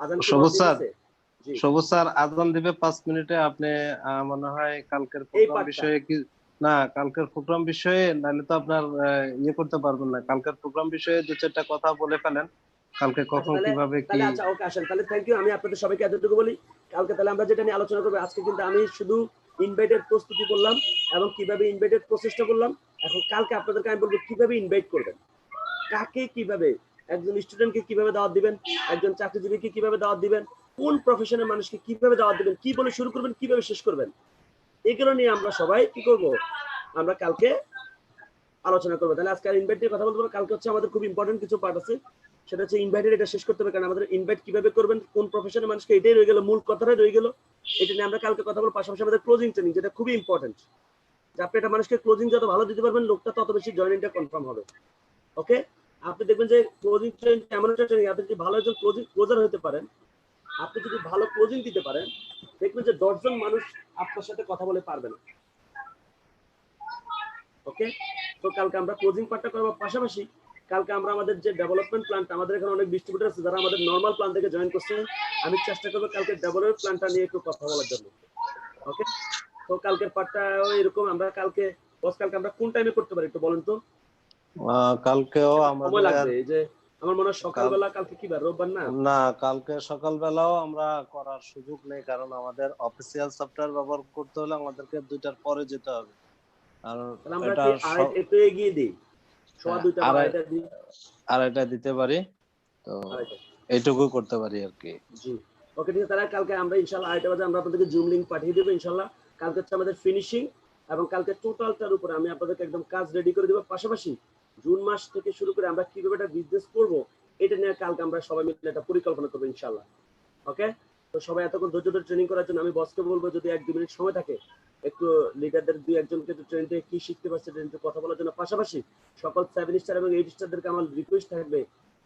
আজান কি সবুজ বলতে স্যার, গেছে? জি, সবুজ স্যার আজান দিবে 5 মিনিটে। আপনি মনে হয় কালকের এই প্রোগ্রাম পার্টটা। বিষয়ে কি, না কালকের প্রোগ্রাম বিষয়ে নাহলে তো আপনার ইয়ে করতে পারবেন না। কালকের প্রোগ্রাম বিষয়ে 2-4টা কথা বলে ফেলেন, কালকে আচ্ছা কখন তাহলে, কিভাবে কি। আচ্ছা ওকে আসেন তাহলে, থ্যাংক ইউ। আমি আপনাদের সবাইকে এতটুকু বলি, কালকে তাহলে আমরা যেটা নিয়ে আলোচনা করবো, আজকে কিন্তু আমি শুধু ইনভাইটের প্রস্তুতি করলাম এবং কিভাবে ইনভাইটের প্রসেসটা করলাম। এখন কালকে আপনাদেরকে আমি বলবো কিভাবে ইনভাইট করবেন, কাকে কিভাবে, একজন স্টুডেন্টকে কিভাবে দাওয়াত দিবেন, একজন চাকরিজীবীকে কিভাবে দাওয়াত দিবেন, কোন প্রফেশনের মানুষকে কিভাবে দাওয়াত দিবেন, কি বলে শুরু করবেন, কিভাবে শেষ করবেন, এগুলো নিয়ে আমরা সবাই কি করব, আমরা কালকে আলোচনা করবো। তাহলে আজকে আর ইনভাইট নিয়ে কথা বলতে পারবো, কালকে হচ্ছে আমাদের খুব ইম্পর্টেন্ট কিছু পার্ট আছে, সেটা হচ্ছে ইনভাইটের, এটা শেষ করতে হবে। কারণ আমাদের ইনভাইট কিভাবে করবেন, কোন প্রফেশনের মানুষকে, এটাই রয়ে গেল, মূল কথাটাই রয়ে গেল। এটা নিয়ে আমরা কালকে কথা বলবো। পাশাপাশি আমাদের ক্লোজিং ট্রেনিং, যেটা খুবই ইম্পর্টেন্ট, যে আপনি একটা মানুষকে ক্লোজিং যত ভালো দিতে পারবেন, লোকটা তত বেশি জয়েনিংটা কনফার্ম হবে। ওকে, আপনি দেখবেন যে ক্লোজিং ট্রেনিং এমন একটা ট্রেনিং, আপনি যদি ভালো একজন ক্লোজার হতে পারেন, আপনি যদি ভালো ক্লোজিং দিতে পারেন, দেখবেন যে 10 জন মানুষ আপনার সাথে কথা বলে পারবে না। ওকে, তো কালকে আমরা ক্লোজিং পার্টটা করবার পাশাপাশি কালকে আমরা আমাদের যে ডেভেলপমেন্ট প্ল্যানটা, আমাদের এখানে অনেক ডিস্ট্রিবিউটর আছে যারা আমাদের নর্মাল প্ল্যান থেকে জয়েন করছে, আমি চেষ্টা করবো কালকে ডেভেলপমেন্ট প্ল্যানটা নিয়ে একটু কথা বলার জন্য। ওকে, তো কালকের পার্টটা এরকম, আমরা কালকে বস, কালকে আমরা কোন টাইমে করতে পারি একটু বলেন তো? কালকেও সময় আমাদের লাগবে, এই যে আমার মনে হয় কাল সকালবেলা, কালকে কি বার, রোববার না? না, কালকে সকালবেলাও আমরা করার সুযোগ নেই, কারণ আমাদের অফিসিয়াল সফটওয়্যার ব্যবহার করতে হলে আমাদেরকে 2টার পরে যেতে হবে। আর তাহলে আমরা এটা কি একটু এগিয়ে দিই, সোয়া 2টা বা আর আড়াইটা দিই? আড়াইটা দিতে পারি, তো আড়াইটা, এইটুকু করতে পারি আর কি। জি। ওকে ঠিক আছে, তাহলে কালকে আমরা ইনশাল্লাহ আড়াইটা বাজে আমরা আপনাদেরকে জুম লিংক পাঠিয়ে দেবো ইনশাল্লাহ। কালকে হচ্ছে আমাদের ফিনিশিং, এবং কালকে টোটালটার উপরে আমি আপনাদেরকে একদম কাজ রেডি করে দেবো। পাশাপাশি জুন মাস থেকে শুরু করে আমরা কিভাবে একটা বিজনেস করবো, এটা নিয়ে কালকে আমরা সবাই মিলে একটা পরিকল্পনা করবো ইনশাল্লাহ। ওকে, তো সবাই এতক্ষণ ধৈর্য ধরে ট্রেনিং করার জন্য আমি বসকে বলবো যদি 1-2 মিনিট সময় থাকে, একটু লিডারদের 2-1জনকে একটু ট্রেনিং থেকে কি শিখতে পারছে ট্রেনিং কথা বলার জন্য। পাশাপাশি সকল 7 স্টার এবং 8 স্টারদেরকে আমার রিকোয়েস্ট থাকবে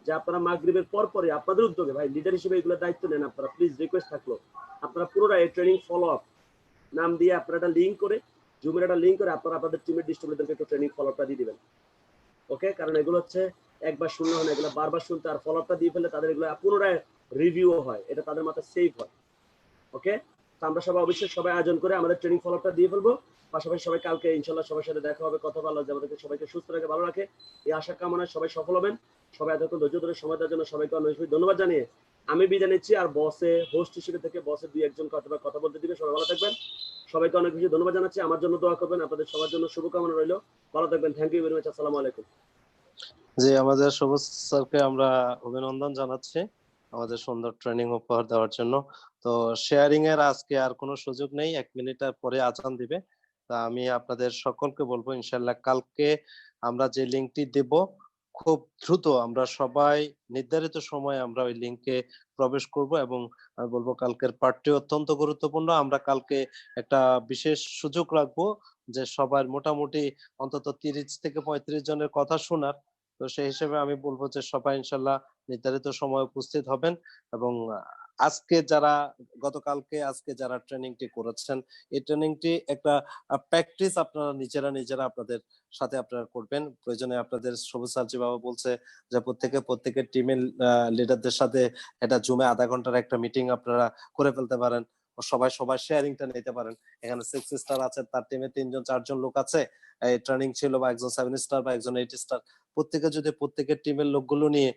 যে আপনারা মাগরিবের পর পরে আপনাদের উদ্যোগে ভাই লিডার হিসেবে এগুলো দায়িত্ব নেন আপনারা, প্লিজ রিকোয়েস্ট থাকলো আপনারা পুরোটা এই ট্রেনিং ফলো আপ নাম দিয়ে আপনারা একটা লিঙ্ক করে, জুমের একটা লিঙ্ক করে আপনারা আপনাদের টিমের ডিস্ট্রিবিউটরদেরকে একটু ট্রেনিং ফলো আপটা দিয়ে দিবেন। ওকে, কারণ এগুলো হচ্ছে একবার শূন্য হয় না, এগুলো বারবার শুনতে, আর ফলো আপটা দিয়ে ফেলে তাদের এগুলো পুনরায় রিভিউ হয়, এটা তাদের মাথায় সেভ হয়। ওকে, তো আমরা সবাই অবশ্যই সবাই আয়োজন করে আমাদের ট্রেনিং ফলো আপটা দিয়ে ফেলবো। পাশাপাশি সবাই কালকে ইনশাল্লাহ সবার সাথে দেখা হবে, কথা বলা যে আমাদেরকে সবাইকে সুস্থ রাখে, ভালো রাখে, এই আশা কামনায় সবাই সফল হবেন। সবাই এতক্ষণ ধৈর্য ধরে সময় দেওয়ার জন্য সবাইকে অনেক ধন্যবাদ জানিয়ে আমি বিদায় নিচ্ছি। আর বসে হোস্ট হিসেবে থেকে বসের 2-1জনকে কথা বলতে দিবে। সবাই ভালো থাকবেন, সবাইকে অনেক বেশি ধন্যবাদ জানাচ্ছি। আমার জন্য দোয়া করবেন, আপনাদের সবার জন্য শুভকামনা রইল। ভালো থাকবেন, থ্যাংক ইউ ভেরি মাচ, আসসালামু আলাইকুম। জি, আমাদের সবুজ স্যারকে আমরা অভিনন্দন জানাচ্ছি আমাদের সুন্দর ট্রেনিং উপহার দেওয়ার জন্য। তো শেয়ারিং এর আজকে আর কোনো সুযোগ নেই, 1 মিনিট পরে আজান দিবে। তা আমি আপনাদের সকলকে বলবো ইনশাল্লাহ কালকে আমরা যে লিঙ্কটি দেব, খুব দ্রুত আমরা সবাই নির্ধারিত সময়ে আমরা ওই লিঙ্কে প্রবেশ করব। এবং আমি বলবো কালকের পার্টটি অত্যন্ত গুরুত্বপূর্ণ। আমরা কালকে একটা বিশেষ সুযোগ রাখবো যে সবার মোটামুটি অন্তত 30 থেকে 35 জনের কথা শোনার। তো সেই হিসেবে আমি বলব যে সবাই ইনশাল্লাহ নির্ধারিত সময়ে উপস্থিত হবেন এবং আজকে যারা গতকালকে আজকে যারা ট্রেনিংটি করেছেন, এই ট্রেনিংটি একটা প্র্যাকটিস আপনারা নিজেরা আপনাদের সাথে আপনারা করবেন। প্রয়োজনে আপনাদের সবুজ স্যার যেভাবে বলছে যে প্রত্যেকের টিমের লিডারদের সাথে এটা জুমে 0.5 ঘন্টার একটা মিটিং আপনারা করে ফেলতে পারেন। সবাই শেয়ারিংটা নিতে পারেন। এখানে 6 স্টার আছে, তার টিমে 3 জন 4 জন লোক আছে। এই ট্রেনিং ছিল বা একজন 7 স্টার বা একজন 8 স্টার। প্রত্যেকে যদি প্রত্যেকের টিমের লোকগুলো নিয়ে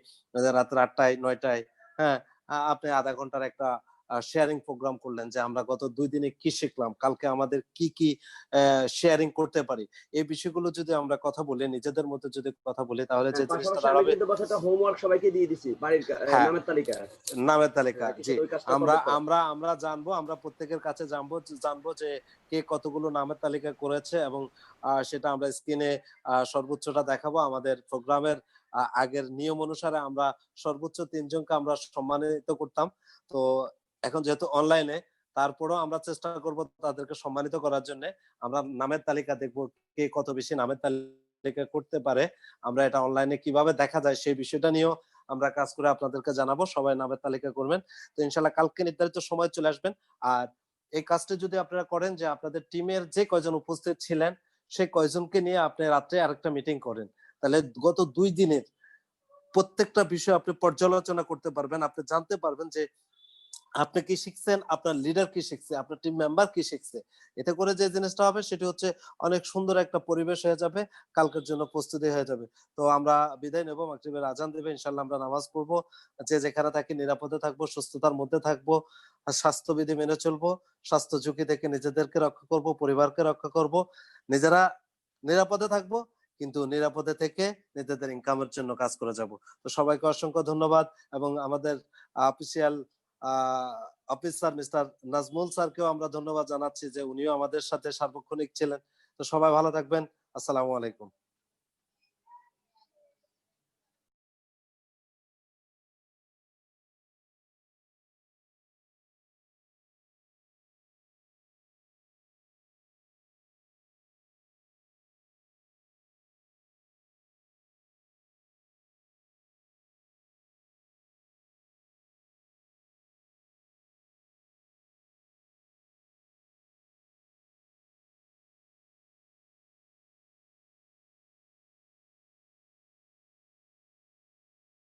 রাত 8টায় 9টায়, হ্যাঁ, আপনি 0.5 ঘন্টার একটা শেয়ারিং প্রোগ্রাম করলেন যে আমরা গত 2 দিনে কি শিখলাম, কালকে আমাদের কি শেয়ারিং করতে পারি। এই বিষয়গুলো যদি আমরা কথা বলি, নিজেদের মধ্যে যদি কথা বলি, তাহলে যে জিনিসটা পাশাপাশি আমি দাঁড়াবে, কিন্তু বছরটা হোমওয়ার্ক সবাইকে দিয়ে দিছি বাড়ির হ্যাঁ, নামের তালিকা। নামের তালিকা, জি। ওই কাজটা আমরা কমপ্লিট করা। আমরা আমরা জানবো, আমরা প্রত্যেকের কাছে জানবো যে কে কতগুলো নামের তালিকা করেছে এবং সেটা আমরা স্ক্রিনে সর্বোচ্চটা দেখাবো। আমাদের প্রোগ্রামের আগের নিয়ম অনুসারে আমরা সর্বোচ্চ 3 জনকে আমরা সম্মানিত করতাম। তো এখন যেহেতু অনলাইনে, তারপরেও আমরা চেষ্টা করব তাদেরকে সম্মানিত করার জন্য। আমরা নামের তালিকা দেখবো কে কত বেশি নামের তালিকা করতে পারে। আমরা এটা অনলাইনে কিভাবে দেখা যায় সেই বিষয়টা নিয়েও আমরা কাজ করে আপনাদেরকে জানাবো। সবাই নামের তালিকা করবেন। তো ইনশাআল্লাহ কালকে নির্ধারিত সময় চলে আসবেন। আর এই কাজটা যদি আপনারা করেন যে আপনাদের টিমের যে কয়জন উপস্থিত ছিলেন সেই কয়জনকে নিয়ে আপনি রাত্রে আরেকটা মিটিং করেন। তাহলে গত 2 দিনের প্রত্যেকটা বিষয় আপনি পর্যালোচনা করতে পারবেন। আপনি জানতে পারবেন যে আপনি কি শিখছেন, আপনার লিডার কি শিখছে, আপনার টিম মেম্বার কি শিখছে। এতে করে যে জিনিসটা হবে সেটি হচ্ছে অনেক সুন্দর একটা পরিবেশ হয়ে যাবে, কালকের জন্য প্রস্তুতি হয়ে যাবে। তো আমরা বিদায় নেব, মাগরিবের আজান দেবে, ইনশাআল্লাহ আমরা নামাজ পড়বো। যে যেখানে থাকি নিরাপদে থাকবো, সুস্থতার মধ্যে থাকবো, আর স্বাস্থ্যবিধি মেনে চলবো। স্বাস্থ্য ঝুঁকি থেকে নিজেদেরকে রক্ষা করব, পরিবারকে রক্ষা করব। নিজেরা নিরাপদে থাকবো, কিন্তু নিরাপদে থেকে নিজেদের ইনকামের জন্য কাজ করে যাব। তো সবাইকে অসংখ্য ধন্যবাদ এবং আমাদের অফিসিয়াল অফিসার মিস্টার নাজমুল স্যারকেও আমরা ধন্যবাদ জানাচ্ছি যে উনিও আমাদের সাথে সার্বক্ষণিক ছিলেন। তো সবাই ভালো থাকবেন। আসসালামু আলাইকুম।